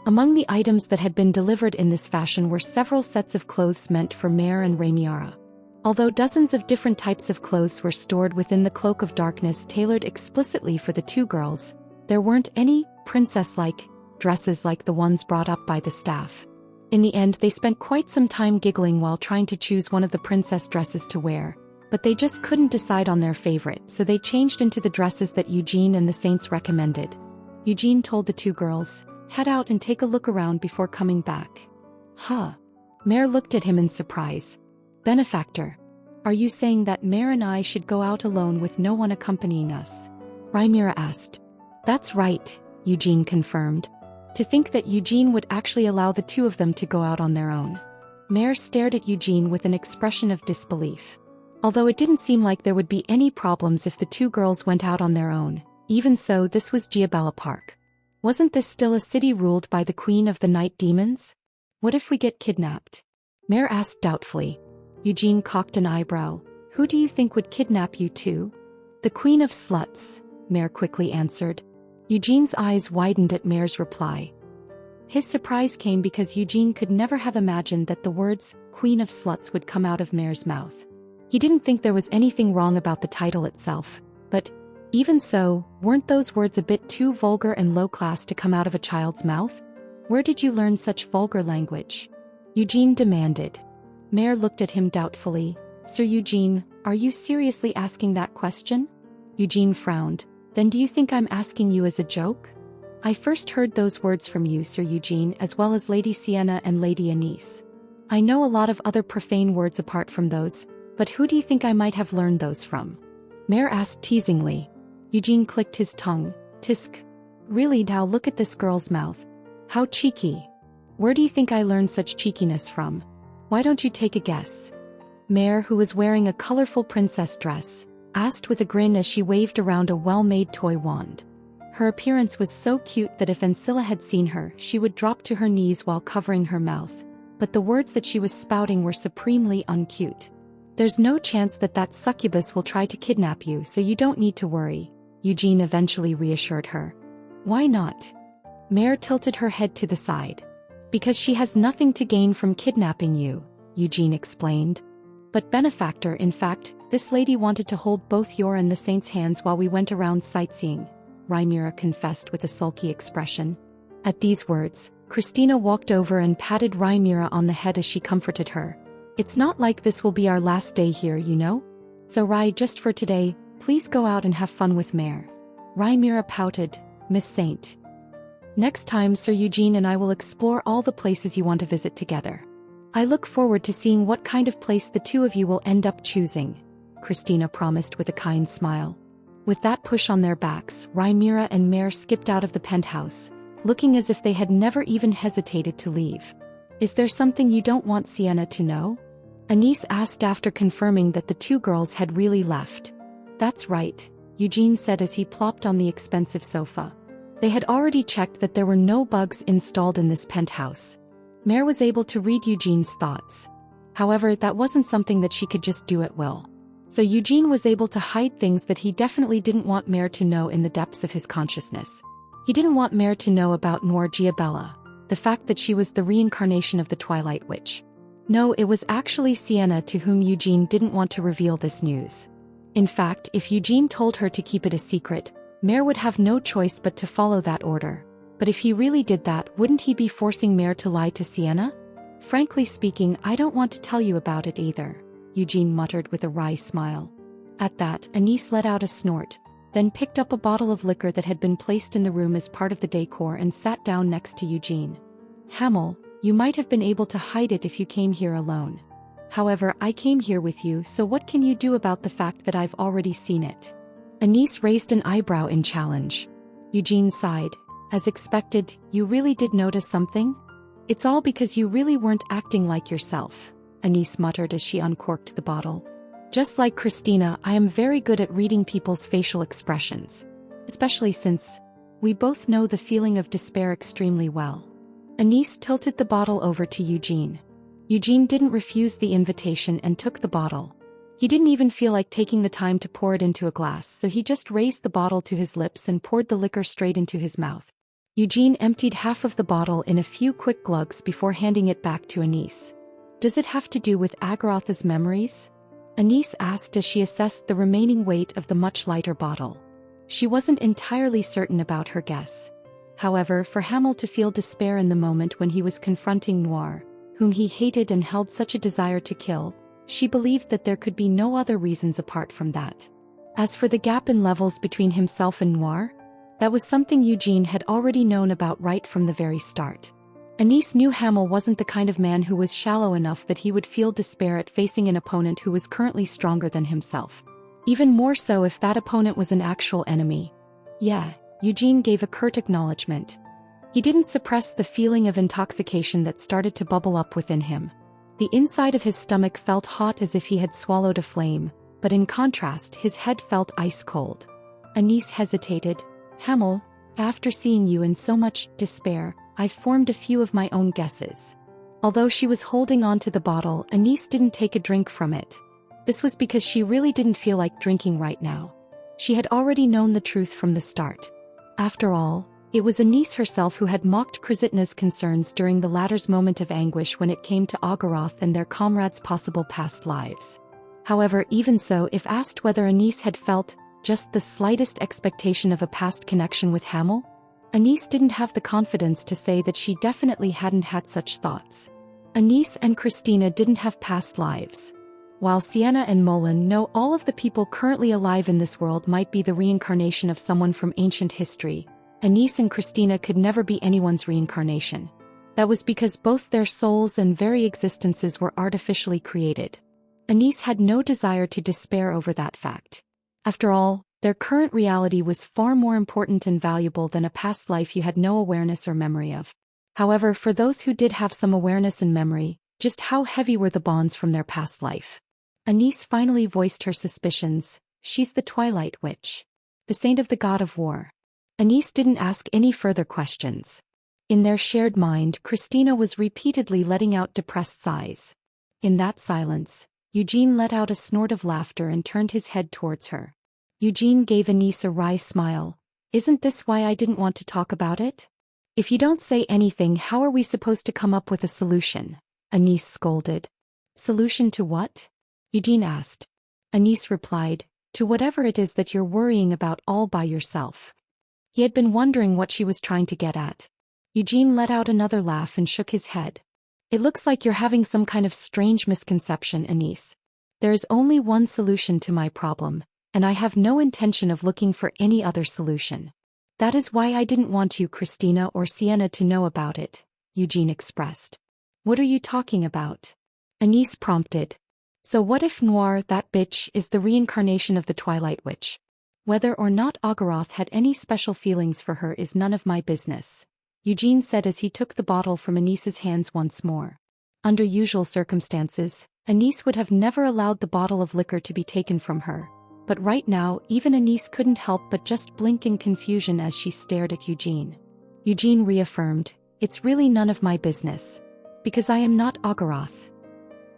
Among the items that had been delivered in this fashion were several sets of clothes meant for Mare and Ramiara. Although dozens of different types of clothes were stored within the Cloak of Darkness tailored explicitly for the two girls, there weren't any princess-like dresses like the ones brought up by the staff. In the end, they spent quite some time giggling while trying to choose one of the princess dresses to wear, but they just couldn't decide on their favorite, so they changed into the dresses that Eugene and the Saints recommended. Eugene told the two girls, "Head out and take a look around before coming back." Huh. Mare looked at him in surprise. "Benefactor, are you saying that Mare and I should go out alone with no one accompanying us?" Rhaenyra asked. "That's right," Eugene confirmed. To think that Eugene would actually allow the two of them to go out on their own. Mare stared at Eugene with an expression of disbelief. Although it didn't seem like there would be any problems if the two girls went out on their own, even so, this was Giabella Park. Wasn't this still a city ruled by the Queen of the Night Demons? What if we get kidnapped? Mare asked doubtfully. Eugene cocked an eyebrow. "Who do you think would kidnap you two?" "The Queen of Sluts," Mare quickly answered. Eugene's eyes widened at Mare's reply. His surprise came because Eugene could never have imagined that the words, Queen of Sluts, would come out of Mare's mouth. He didn't think there was anything wrong about the title itself, but, even so, weren't those words a bit too vulgar and low-class to come out of a child's mouth? "Where did you learn such vulgar language?" Eugene demanded. Mare looked at him doubtfully. "Sir Eugene, are you seriously asking that question?" Eugene frowned. Then do you think I'm asking you as a joke? I first heard those words from you, Sir Eugene, as well as Lady Sienna and Lady Anise. I know a lot of other profane words apart from those, but who do you think I might have learned those from? Mare asked teasingly. Eugene clicked his tongue. Tisk. Really, now look at this girl's mouth. How cheeky. Where do you think I learned such cheekiness from? Why don't you take a guess? Mare, who was wearing a colorful princess dress, asked with a grin as she waved around a well-made toy wand. Her appearance was so cute that if Ancilla had seen her, she would drop to her knees while covering her mouth, but the words that she was spouting were supremely uncute. There's no chance that that succubus will try to kidnap you, so you don't need to worry, Eugene eventually reassured her. Why not? Mare tilted her head to the side. Because she has nothing to gain from kidnapping you, Eugene explained. But benefactor, in fact, this lady wanted to hold both your and the saint's hands while we went around sightseeing, Rhaenyra confessed with a sulky expression. At these words, Christina walked over and patted Rhaenyra on the head as she comforted her. It's not like this will be our last day here, you know? So Rye, just for today, please go out and have fun with Mare. Rhaenyra pouted. Miss Saint. Next time Sir Eugene and I will explore all the places you want to visit together. I look forward to seeing what kind of place the two of you will end up choosing, Christina promised with a kind smile. With that push on their backs, Rhaenyra and Mare skipped out of the penthouse, looking as if they had never even hesitated to leave. Is there something you don't want Sienna to know? Anise asked after confirming that the two girls had really left. That's right, Eugene said as he plopped on the expensive sofa. They had already checked that there were no bugs installed in this penthouse. Mare was able to read Eugene's thoughts. However, that wasn't something that she could just do at will. So Eugene was able to hide things that he definitely didn't want Mare to know in the depths of his consciousness. He didn't want Mare to know about Noir Giabella, the fact that she was the reincarnation of the Twilight Witch. No, it was actually Sienna to whom Eugene didn't want to reveal this news. In fact, if Eugene told her to keep it a secret, Mare would have no choice but to follow that order. But if he really did that, wouldn't he be forcing Mare to lie to Sienna? Frankly speaking, I don't want to tell you about it either, Eugene muttered with a wry smile. At that, Anise let out a snort, then picked up a bottle of liquor that had been placed in the room as part of the decor and sat down next to Eugene. Hamel, you might have been able to hide it if you came here alone. However, I came here with you, so what can you do about the fact that I've already seen it? Anise raised an eyebrow in challenge. Eugene sighed. As expected, you really did notice something? It's all because you really weren't acting like yourself, Anise muttered as she uncorked the bottle. Just like Christina, I am very good at reading people's facial expressions. Especially since we both know the feeling of despair extremely well. Anise tilted the bottle over to Eugene. Eugene didn't refuse the invitation and took the bottle. He didn't even feel like taking the time to pour it into a glass, so he just raised the bottle to his lips and poured the liquor straight into his mouth. Eugene emptied half of the bottle in a few quick glugs before handing it back to Anise. Does it have to do with Agarotha's memories? Anise asked as she assessed the remaining weight of the much lighter bottle. She wasn't entirely certain about her guess. However, for Hamel to feel despair in the moment when he was confronting Noir, whom he hated and held such a desire to kill, she believed that there could be no other reasons apart from that. As for the gap in levels between himself and Noir, that was something Eugene had already known about right from the very start. Anise knew Hamel wasn't the kind of man who was shallow enough that he would feel despair at facing an opponent who was currently stronger than himself. Even more so if that opponent was an actual enemy. Yeah, Eugene gave a curt acknowledgement. He didn't suppress the feeling of intoxication that started to bubble up within him. The inside of his stomach felt hot as if he had swallowed a flame, but in contrast, his head felt ice cold. Anise hesitated. Hamel, after seeing you in so much despair, I formed a few of my own guesses. Although she was holding on to the bottle, Anise didn't take a drink from it. This was because she really didn't feel like drinking right now. She had already known the truth from the start. After all, it was Anise herself who had mocked Crisitna's concerns during the latter's moment of anguish when it came to Agaroth and their comrades' possible past lives. However, even so, if asked whether Anise had felt just the slightest expectation of a past connection with Hamel, Anise didn't have the confidence to say that she definitely hadn't had such thoughts. Anise and Christina didn't have past lives. While Sienna and Molan know all of the people currently alive in this world might be the reincarnation of someone from ancient history, Anise and Christina could never be anyone's reincarnation. That was because both their souls and very existences were artificially created. Anise had no desire to despair over that fact. After all, their current reality was far more important and valuable than a past life you had no awareness or memory of. However, for those who did have some awareness and memory, just how heavy were the bonds from their past life? Anise finally voiced her suspicions. She's the Twilight Witch, the saint of the god of war. Anise didn't ask any further questions. In their shared mind, Christina was repeatedly letting out depressed sighs. In that silence, Eugene let out a snort of laughter and turned his head towards her. Eugene gave Anise a wry smile. Isn't this why I didn't want to talk about it? If you don't say anything, how are we supposed to come up with a solution? Anise scolded. Solution to what? Eugene asked. Anise replied, to whatever it is that you're worrying about all by yourself. He had been wondering what she was trying to get at. Eugene let out another laugh and shook his head. It looks like you're having some kind of strange misconception, Anise. There is only one solution to my problem, and I have no intention of looking for any other solution. That is why I didn't want you, Christina or Sienna, to know about it, Eugene expressed. What are you talking about? Anise prompted. So what if Noir, that bitch, is the reincarnation of the Twilight Witch? Whether or not Agaroth had any special feelings for her is none of my business, Eugene said as he took the bottle from Anise's hands once more. Under usual circumstances, Anise would have never allowed the bottle of liquor to be taken from her. But right now, even Anise couldn't help but just blink in confusion as she stared at Eugene. Eugene reaffirmed, it's really none of my business. Because I am not Agaroth.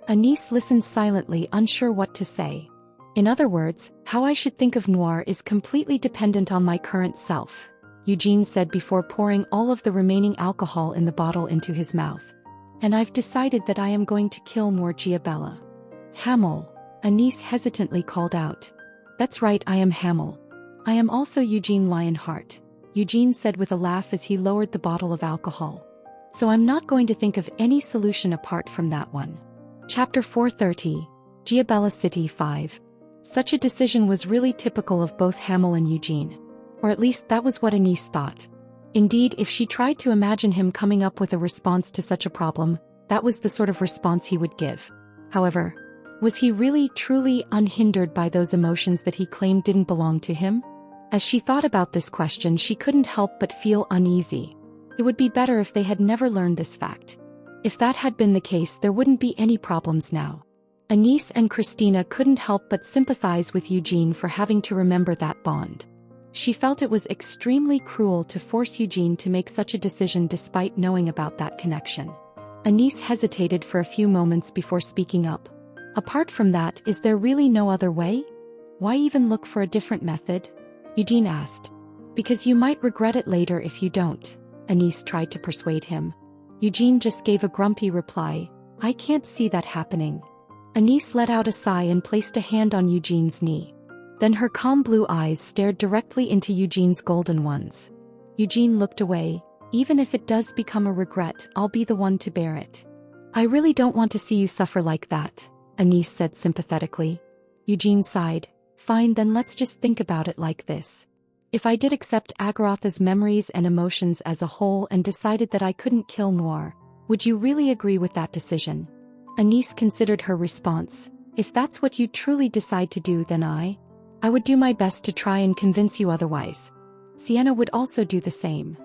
Anise listened silently, unsure what to say. In other words, how I should think of Noir is completely dependent on my current self, Eugene said before pouring all of the remaining alcohol in the bottle into his mouth. And I've decided that I am going to kill Noir Giabella. Hamel, Anise hesitantly called out. That's right, I am Hamel. I am also Eugene Lionheart, Eugene said with a laugh as he lowered the bottle of alcohol. So I'm not going to think of any solution apart from that one. Chapter 430, Giabella City 5. Such a decision was really typical of both Hamel and Eugene. Or at least that was what Anise thought. Indeed, if she tried to imagine him coming up with a response to such a problem, that was the sort of response he would give. However, was he really truly unhindered by those emotions that he claimed didn't belong to him? As she thought about this question, she couldn't help but feel uneasy. It would be better if they had never learned this fact. If that had been the case, there wouldn't be any problems now. Anise and Christina couldn't help but sympathize with Eugene for having to remember that bond. She felt it was extremely cruel to force Eugene to make such a decision despite knowing about that connection. Anise hesitated for a few moments before speaking up. Apart from that, is there really no other way? Why even look for a different method? Eugene asked. Because you might regret it later if you don't, Anise tried to persuade him. Eugene just gave a grumpy reply. I can't see that happening. Anise let out a sigh and placed a hand on Eugene's knee. Then her calm blue eyes stared directly into Eugene's golden ones. Eugene looked away. Even if it does become a regret, I'll be the one to bear it. I really don't want to see you suffer like that, Anise said sympathetically. Eugene sighed. Fine, then let's just think about it like this. If I did accept Agaroth's memories and emotions as a whole and decided that I couldn't kill Noir, would you really agree with that decision? Anise considered her response. If that's what you truly decide to do, then I would do my best to try and convince you otherwise. Sienna would also do the same.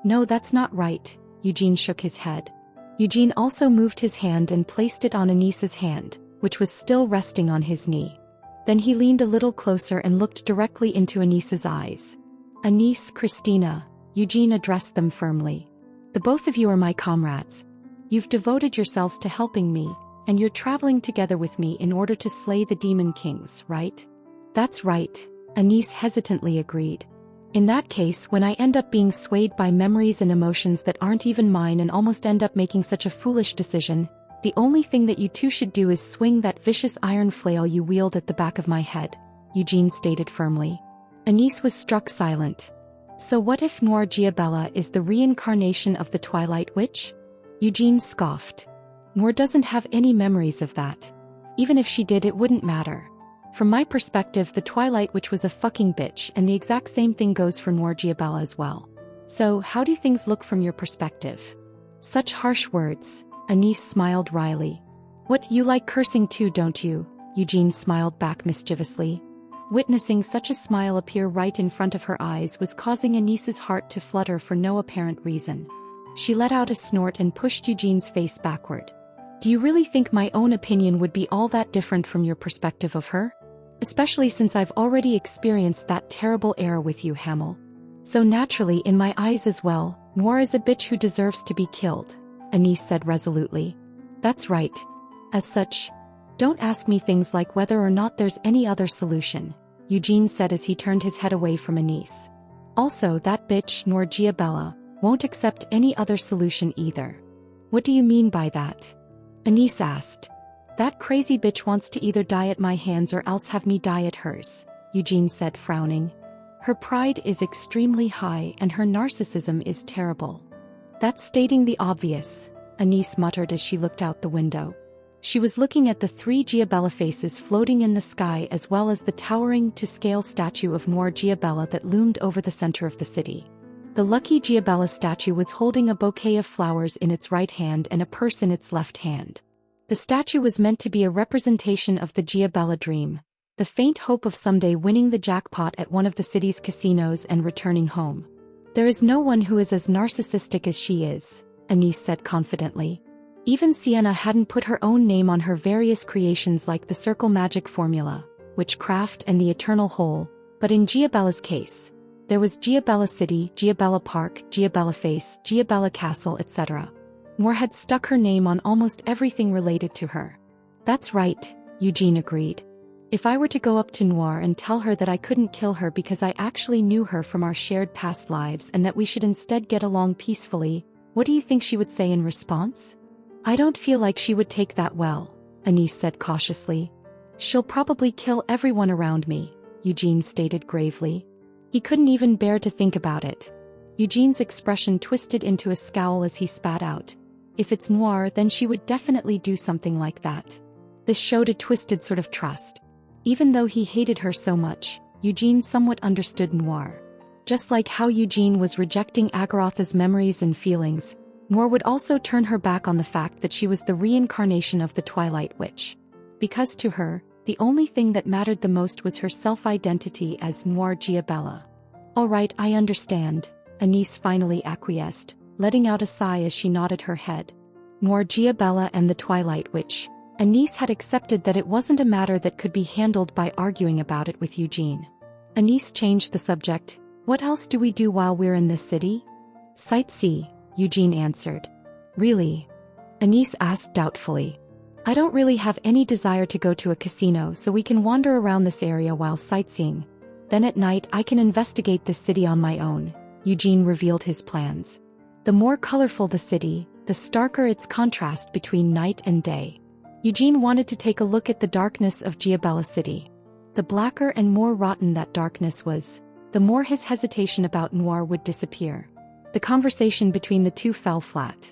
No, that's not right, Eugene shook his head. Eugene also moved his hand and placed it on Anise's hand, which was still resting on his knee. Then he leaned a little closer and looked directly into Anise's eyes. Anise, Christina, Eugene addressed them firmly. The both of you are my comrades. You've devoted yourselves to helping me, and you're traveling together with me in order to slay the demon kings, right? That's right, Anise hesitantly agreed. In that case, when I end up being swayed by memories and emotions that aren't even mine and almost end up making such a foolish decision, the only thing that you two should do is swing that vicious iron flail you wield at the back of my head, Eugene stated firmly. Anise was struck silent. So what if Noir Giabella is the reincarnation of the Twilight Witch? Eugene scoffed. Noir doesn't have any memories of that. Even if she did, it wouldn't matter. From my perspective, the Twilight Witch was a fucking bitch, and the exact same thing goes for Noir Giabella as well. So, how do things look from your perspective? Such harsh words. Anise smiled wryly. What, you like cursing too, don't you? Eugene smiled back mischievously. Witnessing such a smile appear right in front of her eyes was causing Anise's heart to flutter for no apparent reason. She let out a snort and pushed Eugene's face backward. Do you really think my own opinion would be all that different from your perspective of her? Especially since I've already experienced that terrible era with you, Hamel. So naturally, in my eyes as well, Noir is a bitch who deserves to be killed, Anise said resolutely. That's right. As such, don't ask me things like whether or not there's any other solution, Eugene said as he turned his head away from Anise. Also, that bitch, Noir Giabella, won't accept any other solution either. What do you mean by that? Anise asked. That crazy bitch wants to either die at my hands or else have me die at hers, Eugene said, frowning. Her pride is extremely high and her narcissism is terrible. That's stating the obvious, Anise muttered as she looked out the window. She was looking at the 3 Giabella faces floating in the sky as well as the towering-to-scale statue of Noir Giabella that loomed over the center of the city. The lucky Giabella statue was holding a bouquet of flowers in its right hand and a purse in its left hand. The statue was meant to be a representation of the Giabella dream, the faint hope of someday winning the jackpot at one of the city's casinos and returning home. There is no one who is as narcissistic as she is, Anise said confidently. Even Sienna hadn't put her own name on her various creations like the circle magic formula, witchcraft and the eternal whole, but in Giabella's case, there was Giabella City, Giabella Park, Giabella Face, Giabella Castle, etc. Noir had stuck her name on almost everything related to her. That's right, Eugene agreed. If I were to go up to Noir and tell her that I couldn't kill her because I actually knew her from our shared past lives and that we should instead get along peacefully, what do you think she would say in response? I don't feel like she would take that well, Anise said cautiously. She'll probably kill everyone around me, Eugene stated gravely. He couldn't even bear to think about it. Eugene's expression twisted into a scowl as he spat out. If it's Noir, then she would definitely do something like that. This showed a twisted sort of trust. Even though he hated her so much, Eugene somewhat understood Noir. Just like how Eugene was rejecting Agarotha's memories and feelings, Noir would also turn her back on the fact that she was the reincarnation of the Twilight Witch. Because to her, the only thing that mattered the most was her self-identity as Noir Giabella. All right, I understand, Anise finally acquiesced, letting out a sigh as she nodded her head. Noir Giabella and the Twilight Witch. Anise had accepted that it wasn't a matter that could be handled by arguing about it with Eugene. Anise changed the subject. What else do we do while we're in this city? Sightsee, Eugene answered. Really? Anise asked doubtfully. I don't really have any desire to go to a casino, so we can wander around this area while sightseeing. Then at night I can investigate this city on my own, Eugene revealed his plans. The more colorful the city, the starker its contrast between night and day. Eugene wanted to take a look at the darkness of Giabella City. The blacker and more rotten that darkness was, the more his hesitation about Noir would disappear. The conversation between the two fell flat.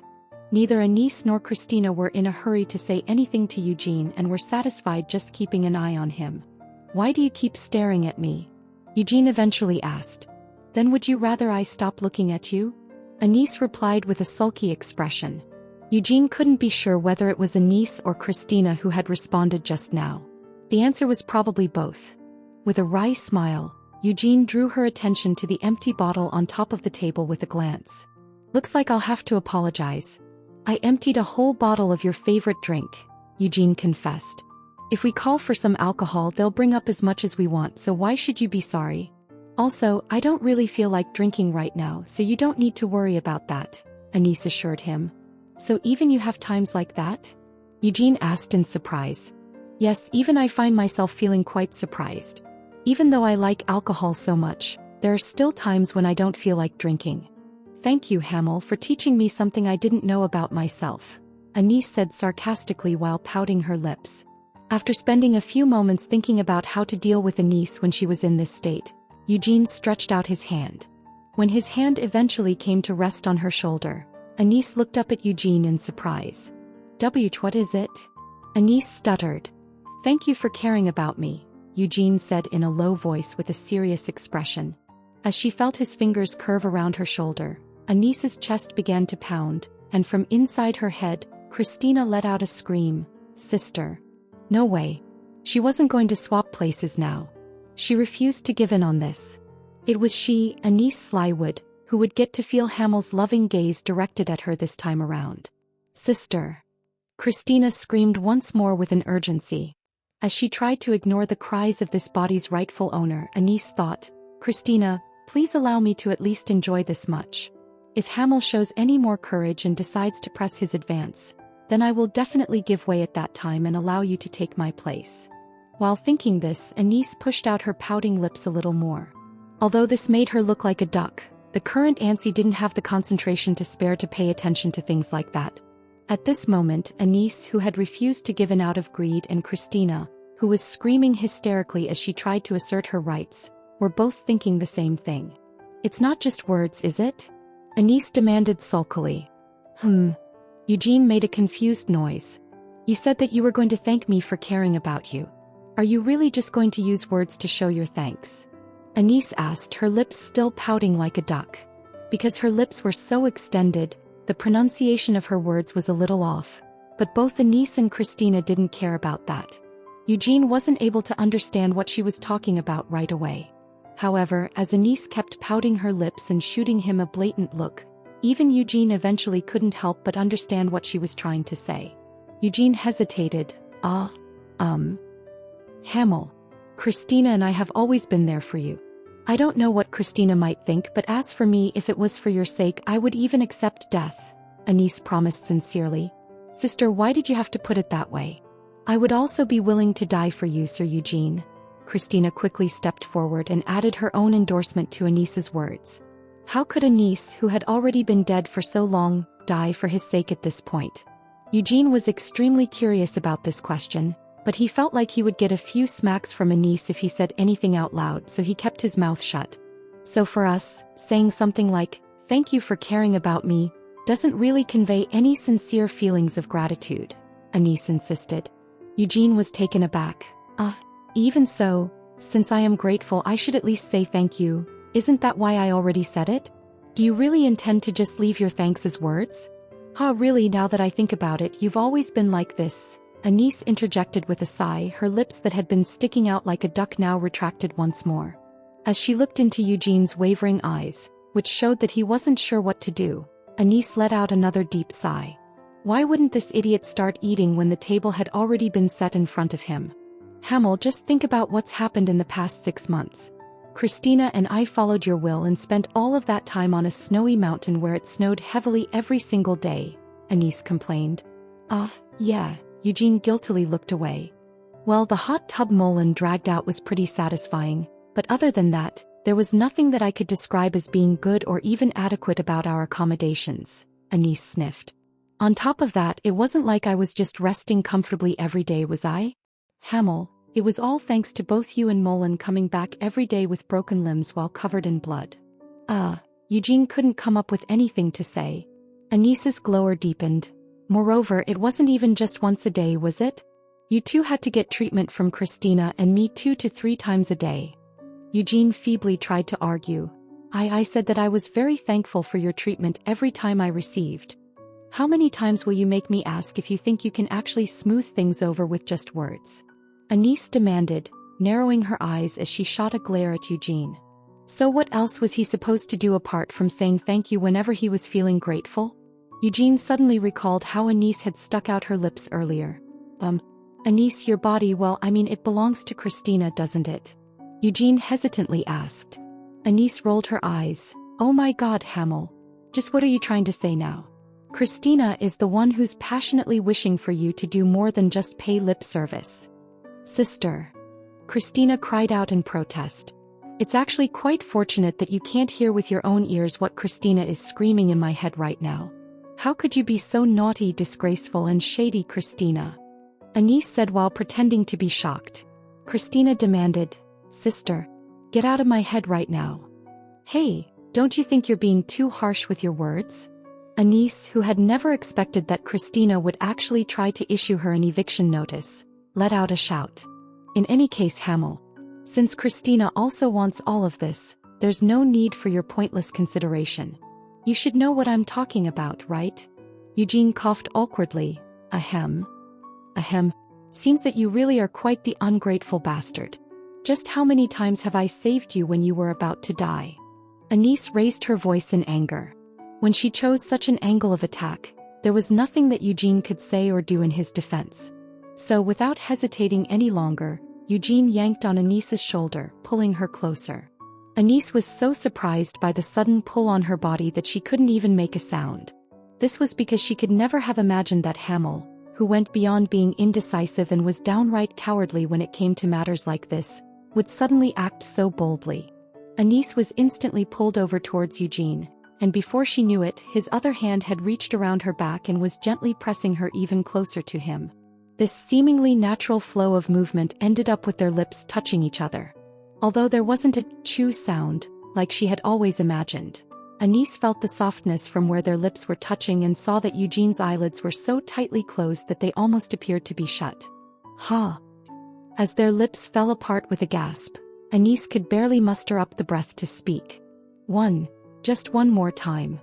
Neither Anise nor Christina were in a hurry to say anything to Eugene and were satisfied just keeping an eye on him. Why do you keep staring at me? Eugene eventually asked. Then would you rather I stop looking at you? Anise replied with a sulky expression. Eugene couldn't be sure whether it was Anise or Christina who had responded just now. The answer was probably both. With a wry smile, Eugene drew her attention to the empty bottle on top of the table with a glance. Looks like I'll have to apologize. I emptied a whole bottle of your favorite drink, Eugene confessed. If we call for some alcohol, they'll bring up as much as we want, so why should you be sorry? Also, I don't really feel like drinking right now, so you don't need to worry about that, Anise assured him. So even you have times like that? Eugene asked in surprise. Yes, even I find myself feeling quite surprised. Even though I like alcohol so much, there are still times when I don't feel like drinking. Thank you, Hamel, for teaching me something I didn't know about myself, Anise said sarcastically while pouting her lips. After spending a few moments thinking about how to deal with Anise when she was in this state, Eugene stretched out his hand. When his hand eventually came to rest on her shoulder, Anise looked up at Eugene in surprise. What is it? Anise stuttered. Thank you for caring about me, Eugene said in a low voice with a serious expression. As she felt his fingers curve around her shoulder, Anis's chest began to pound, and from inside her head, Christina let out a scream. Sister. No way. She wasn't going to swap places now. She refused to give in on this. It was she, Anis Slywood, who would get to feel Hamel's loving gaze directed at her this time around. Sister. Christina screamed once more with an urgency. As she tried to ignore the cries of this body's rightful owner, Anis thought, Christina, please allow me to at least enjoy this much. If Hamel shows any more courage and decides to press his advance, then I will definitely give way at that time and allow you to take my place. While thinking this, Anis pushed out her pouting lips a little more. Although this made her look like a duck, the current Ansi didn't have the concentration to spare to pay attention to things like that. At this moment, Anis, who had refused to give in out of greed, and Christina, who was screaming hysterically as she tried to assert her rights, were both thinking the same thing. It's not just words, is it? Anis demanded sulkily. Eugene made a confused noise. You said that you were going to thank me for caring about you. Are you really just going to use words to show your thanks? Anis asked, her lips still pouting like a duck. Because her lips were so extended, the pronunciation of her words was a little off, but both Anis and Christina didn't care about that. Eugene wasn't able to understand what she was talking about right away. However, as Anis kept pouting her lips and shooting him a blatant look, even Eugene eventually couldn't help but understand what she was trying to say. Eugene hesitated. Hamel. Christina and I have always been there for you. I don't know what Christina might think, but as for me, if it was for your sake, I would even accept death, Anis promised sincerely. Sister, why did you have to put it that way? I would also be willing to die for you, Sir Eugene. Christina quickly stepped forward and added her own endorsement to Anis's words. How could Anis, who had already been dead for so long, die for his sake at this point? Eugene was extremely curious about this question, but he felt like he would get a few smacks from Anis if he said anything out loud, so he kept his mouth shut. So for us, saying something like, "Thank you for caring about me," doesn't really convey any sincere feelings of gratitude, Anis insisted. Eugene was taken aback. Even so, since I am grateful, I should at least say thank you. Isn't that why I already said it? Do you really intend to just leave your thanks as words? Really, now that I think about it, you've always been like this, Anis interjected with a sigh, her lips that had been sticking out like a duck now retracted once more. As she looked into Eugene's wavering eyes, which showed that he wasn't sure what to do, Anis let out another deep sigh. Why wouldn't this idiot start eating when the table had already been set in front of him? Hamel, just think about what's happened in the past 6 months. Christina and I followed your will and spent all of that time on a snowy mountain where it snowed heavily every single day, Anis complained. Yeah, Eugene guiltily looked away. Well, the hot tub Molin dragged out was pretty satisfying, but other than that, there was nothing that I could describe as being good or even adequate about our accommodations, Anis sniffed. On top of that, it wasn't like I was just resting comfortably every day, was I? Hamel, it was all thanks to both you and Molin coming back every day with broken limbs while covered in blood. Eugene couldn't come up with anything to say. Anis's glower deepened. Moreover, it wasn't even just once a day, was it? You two had to get treatment from Christina and me 2 to 3 times a day. Eugene feebly tried to argue. I said that I was very thankful for your treatment every time I received. How many times will you make me ask if you think you can actually smooth things over with just words? Anis demanded, narrowing her eyes as she shot a glare at Eugene. So what else was he supposed to do apart from saying thank you whenever he was feeling grateful? Eugene suddenly recalled how Anis had stuck out her lips earlier. Anis, your body, well, I mean, it belongs to Christina, doesn't it? Eugene hesitantly asked. Anis rolled her eyes. Oh my God, Hamel. Just what are you trying to say now? Christina is the one who's passionately wishing for you to do more than just pay lip service. Sister. Christina cried out in protest. It's actually quite fortunate that you can't hear with your own ears what Christina is screaming in my head right now. How could you be so naughty, disgraceful, and shady, Christina? Anis said while pretending to be shocked. Christina demanded, Sister, get out of my head right now. Hey, don't you think you're being too harsh with your words? Anis, who had never expected that Christina would actually try to issue her an eviction notice, let out a shout. In any case, Hamel, since Christina also wants all of this, there's no need for your pointless consideration. You should know what I'm talking about, right? Eugene coughed awkwardly. Ahem. Ahem. Seems that you really are quite the ungrateful bastard. Just how many times have I saved you when you were about to die? Anise raised her voice in anger. When she chose such an angle of attack, there was nothing that Eugene could say or do in his defense. So without hesitating any longer, Eugene yanked on Anise's shoulder, pulling her closer. Anise was so surprised by the sudden pull on her body that she couldn't even make a sound. This was because she could never have imagined that Hamel, who went beyond being indecisive and was downright cowardly when it came to matters like this, would suddenly act so boldly. Anise was instantly pulled over towards Eugene, and before she knew it, his other hand had reached around her back and was gently pressing her even closer to him. This seemingly natural flow of movement ended up with their lips touching each other. Although there wasn't a chew sound, like she had always imagined, Anise felt the softness from where their lips were touching and saw that Eugene's eyelids were so tightly closed that they almost appeared to be shut. Ha! As their lips fell apart with a gasp, Anise could barely muster up the breath to speak. Just one more time.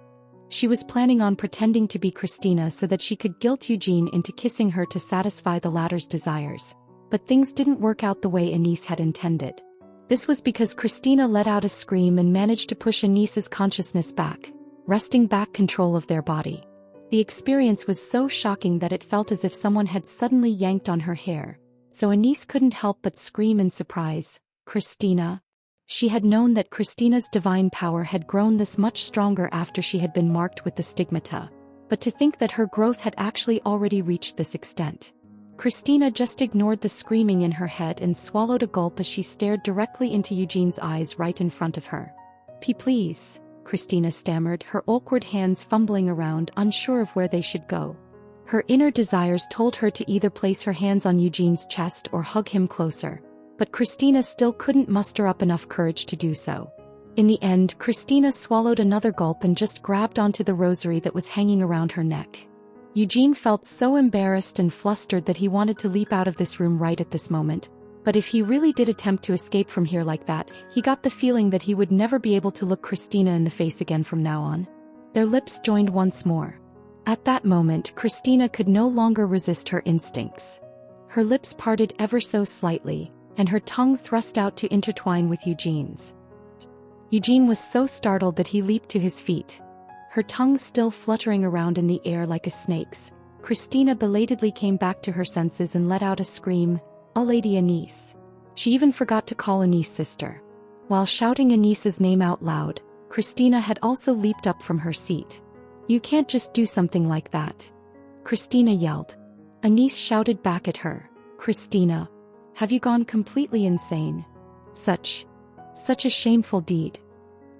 She was planning on pretending to be Christina so that she could guilt Eugene into kissing her to satisfy the latter's desires. But things didn't work out the way Anise had intended. This was because Christina let out a scream and managed to push Anise's consciousness back, wresting back control of their body. The experience was so shocking that it felt as if someone had suddenly yanked on her hair, so Anise couldn't help but scream in surprise. Christina? She had known that Christina's divine power had grown this much stronger after she had been marked with the stigmata, but to think that her growth had actually already reached this extent. Christina just ignored the screaming in her head and swallowed a gulp as she stared directly into Eugene's eyes right in front of her. Please, Christina stammered, her awkward hands fumbling around, unsure of where they should go. Her inner desires told her to either place her hands on Eugene's chest or hug him closer, but Christina still couldn't muster up enough courage to do so. In the end, Christina swallowed another gulp and just grabbed onto the rosary that was hanging around her neck. Eugene felt so embarrassed and flustered that he wanted to leap out of this room right at this moment, but if he really did attempt to escape from here like that, he got the feeling that he would never be able to look Christina in the face again from now on. Their lips joined once more. At that moment, Christina could no longer resist her instincts. Her lips parted ever so slightly, and her tongue thrust out to intertwine with Eugene's. Eugene was so startled that he leaped to his feet. Her tongue still fluttering around in the air like a snake's, Christina belatedly came back to her senses and let out a scream, "Oh, Lady Anise." She even forgot to call Anise sister. While shouting Anise's name out loud, Christina had also leaped up from her seat. "You can't just do something like that," Christina yelled. Anise shouted back at her, "Christina, have you gone completely insane? Such a shameful deed."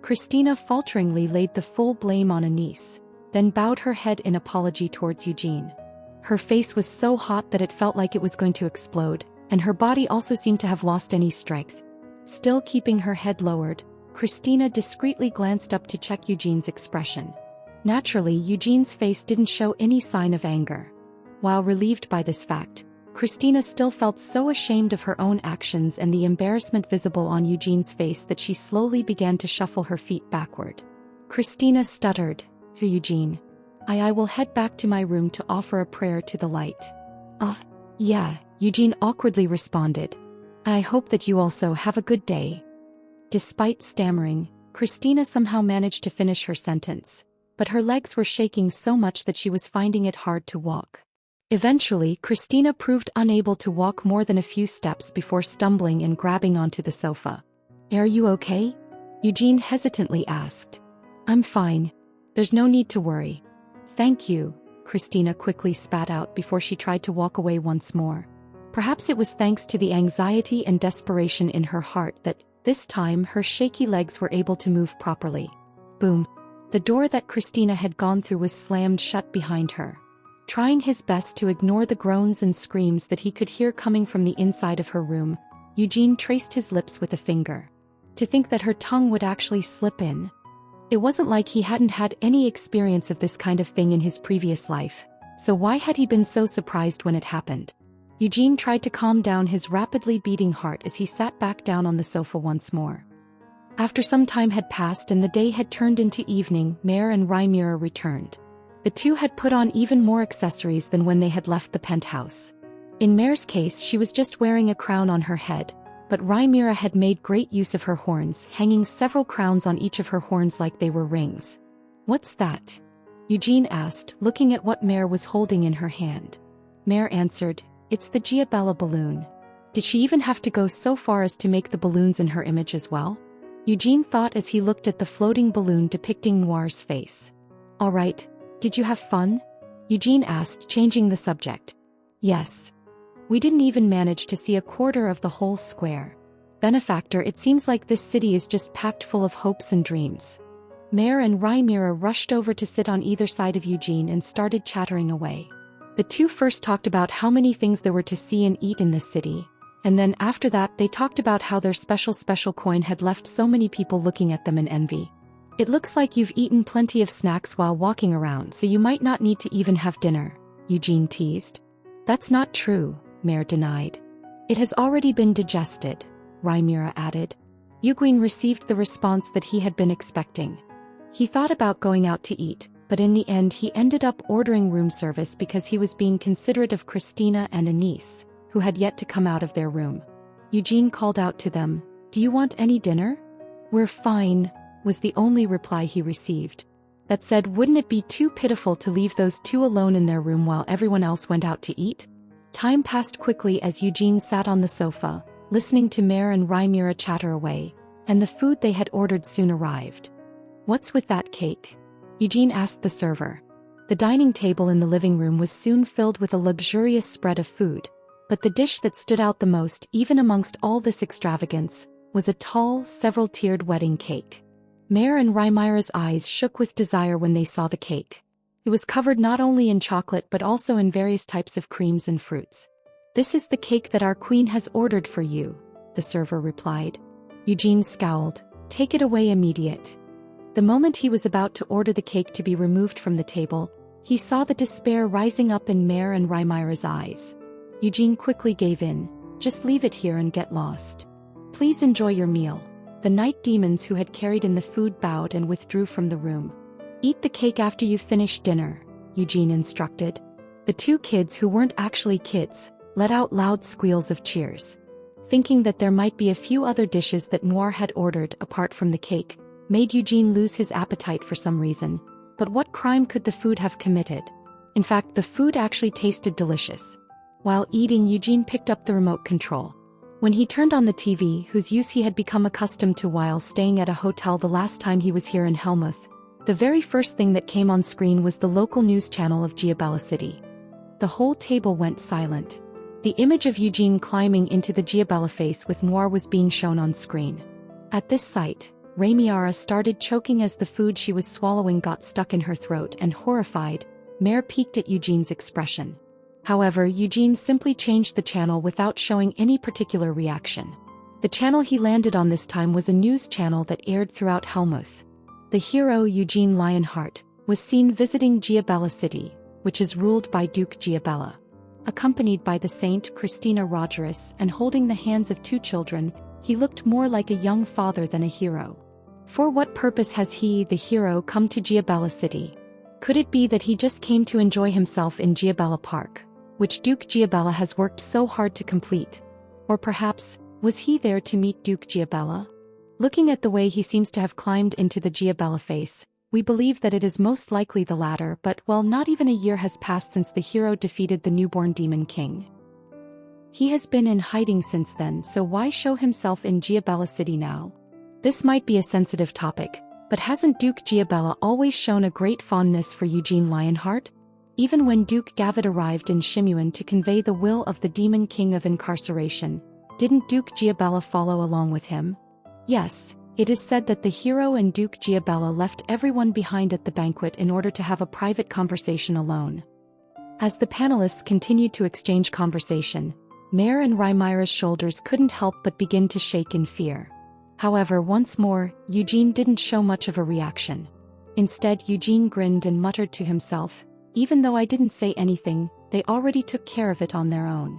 Christina falteringly laid the full blame on Anise, then bowed her head in apology towards Eugene. Her face was so hot that it felt like it was going to explode, and her body also seemed to have lost any strength. Still keeping her head lowered, Christina discreetly glanced up to check Eugene's expression. Naturally, Eugene's face didn't show any sign of anger. While relieved by this fact, Christina still felt so ashamed of her own actions and the embarrassment visible on Eugene's face that she slowly began to shuffle her feet backward. Christina stuttered, "Eugene, I will head back to my room to offer a prayer to the light." Yeah," Eugene awkwardly responded. "I hope that you also have a good day." Despite stammering, Christina somehow managed to finish her sentence, but her legs were shaking so much that she was finding it hard to walk. Eventually, Christina proved unable to walk more than a few steps before stumbling and grabbing onto the sofa. "Are you okay?" Eugene hesitantly asked. "I'm fine. There's no need to worry." "Thank you," Christina quickly spat out before she tried to walk away once more. Perhaps it was thanks to the anxiety and desperation in her heart that, this time, her shaky legs were able to move properly. Boom. The door that Christina had gone through was slammed shut behind her. Trying his best to ignore the groans and screams that he could hear coming from the inside of her room, Eugene traced his lips with a finger. To think that her tongue would actually slip in. It wasn't like he hadn't had any experience of this kind of thing in his previous life, so why had he been so surprised when it happened? Eugene tried to calm down his rapidly beating heart as he sat back down on the sofa once more. After some time had passed and the day had turned into evening, Mare and Rhaenyra returned. The two had put on even more accessories than when they had left the penthouse. In Mare's case, she was just wearing a crown on her head, but Rhaenyra had made great use of her horns, hanging several crowns on each of her horns like they were rings. "What's that?" Eugene asked, looking at what Mare was holding in her hand. Mare answered, "It's the Giabella balloon." Did she even have to go so far as to make the balloons in her image as well? Eugene thought as he looked at the floating balloon depicting Noir's face. "All right, did you have fun?" Eugene asked, changing the subject. "Yes. We didn't even manage to see a quarter of the whole square. Benefactor, it seems like this city is just packed full of hopes and dreams." Mare and Rhaenyra rushed over to sit on either side of Eugene and started chattering away. The two first talked about how many things there were to see and eat in this city, and then after that they talked about how their special coin had left so many people looking at them in envy. "It looks like you've eaten plenty of snacks while walking around, so you might not need to even have dinner," Eugene teased. "That's not true," Mare denied. "It has already been digested," Rhaenyra added. Eugene received the response that he had been expecting. He thought about going out to eat, but in the end he ended up ordering room service because he was being considerate of Christina and Anise, who had yet to come out of their room. Eugene called out to them, "Do you want any dinner?" "We're fine," was the only reply he received. That said, wouldn't it be too pitiful to leave those two alone in their room while everyone else went out to eat? Time passed quickly as Eugene sat on the sofa, listening to Mare and Rhaenyra chatter away, and the food they had ordered soon arrived. "What's with that cake?" Eugene asked the server. The dining table in the living room was soon filled with a luxurious spread of food, but the dish that stood out the most, even amongst all this extravagance, was a tall, several-tiered wedding cake. Mare and Rhaenyra's eyes shook with desire when they saw the cake. It was covered not only in chocolate but also in various types of creams and fruits. "This is the cake that our queen has ordered for you," the server replied. Eugene scowled. "Take it away immediate." The moment he was about to order the cake to be removed from the table, he saw the despair rising up in Mare and Rhaenyra's eyes. Eugene quickly gave in. "Just leave it here and get lost. Please enjoy your meal." The night demons who had carried in the food bowed and withdrew from the room. "Eat the cake after you finish dinner," Eugene instructed. The two kids, who weren't actually kids, let out loud squeals of cheers. Thinking that there might be a few other dishes that Noir had ordered apart from the cake, made Eugene lose his appetite for some reason. But what crime could the food have committed? In fact, the food actually tasted delicious. While eating, Eugene picked up the remote control. When he turned on the TV, whose use he had become accustomed to while staying at a hotel the last time he was here in Helmuth, the very first thing that came on screen was the local news channel of Giabella City. The whole table went silent. The image of Eugene climbing into the Giabella face with Noir was being shown on screen. At this sight, Rhaenyra started choking as the food she was swallowing got stuck in her throat, and horrified, Mare peeked at Eugene's expression. However, Eugene simply changed the channel without showing any particular reaction. The channel he landed on this time was a news channel that aired throughout Helmuth. The hero Eugene Lionheart was seen visiting Giabella City, which is ruled by Duke Giabella. Accompanied by the saint Christina Rogerus and holding the hands of two children, he looked more like a young father than a hero. For what purpose has he, the hero, come to Giabella City? Could it be that he just came to enjoy himself in Giabella Park, which Duke Giabella has worked so hard to complete? Or perhaps, was he there to meet Duke Giabella? Looking at the way he seems to have climbed into the Giabella face, we believe that it is most likely the latter, but well, not even a year has passed since the hero defeated the newborn demon king. He has been in hiding since then, so why show himself in Giabella City now? This might be a sensitive topic, but hasn't Duke Giabella always shown a great fondness for Eugene Lionheart? Even when Duke Gavid arrived in Shimuan to convey the will of the demon king of incarceration, didn't Duke Giabella follow along with him? Yes, it is said that the hero and Duke Giabella left everyone behind at the banquet in order to have a private conversation alone. As the panelists continued to exchange conversation, Mare and Rhaenyra's shoulders couldn't help but begin to shake in fear. However, once more, Eugene didn't show much of a reaction. Instead, Eugene grinned and muttered to himself, "Even though I didn't say anything, they already took care of it on their own."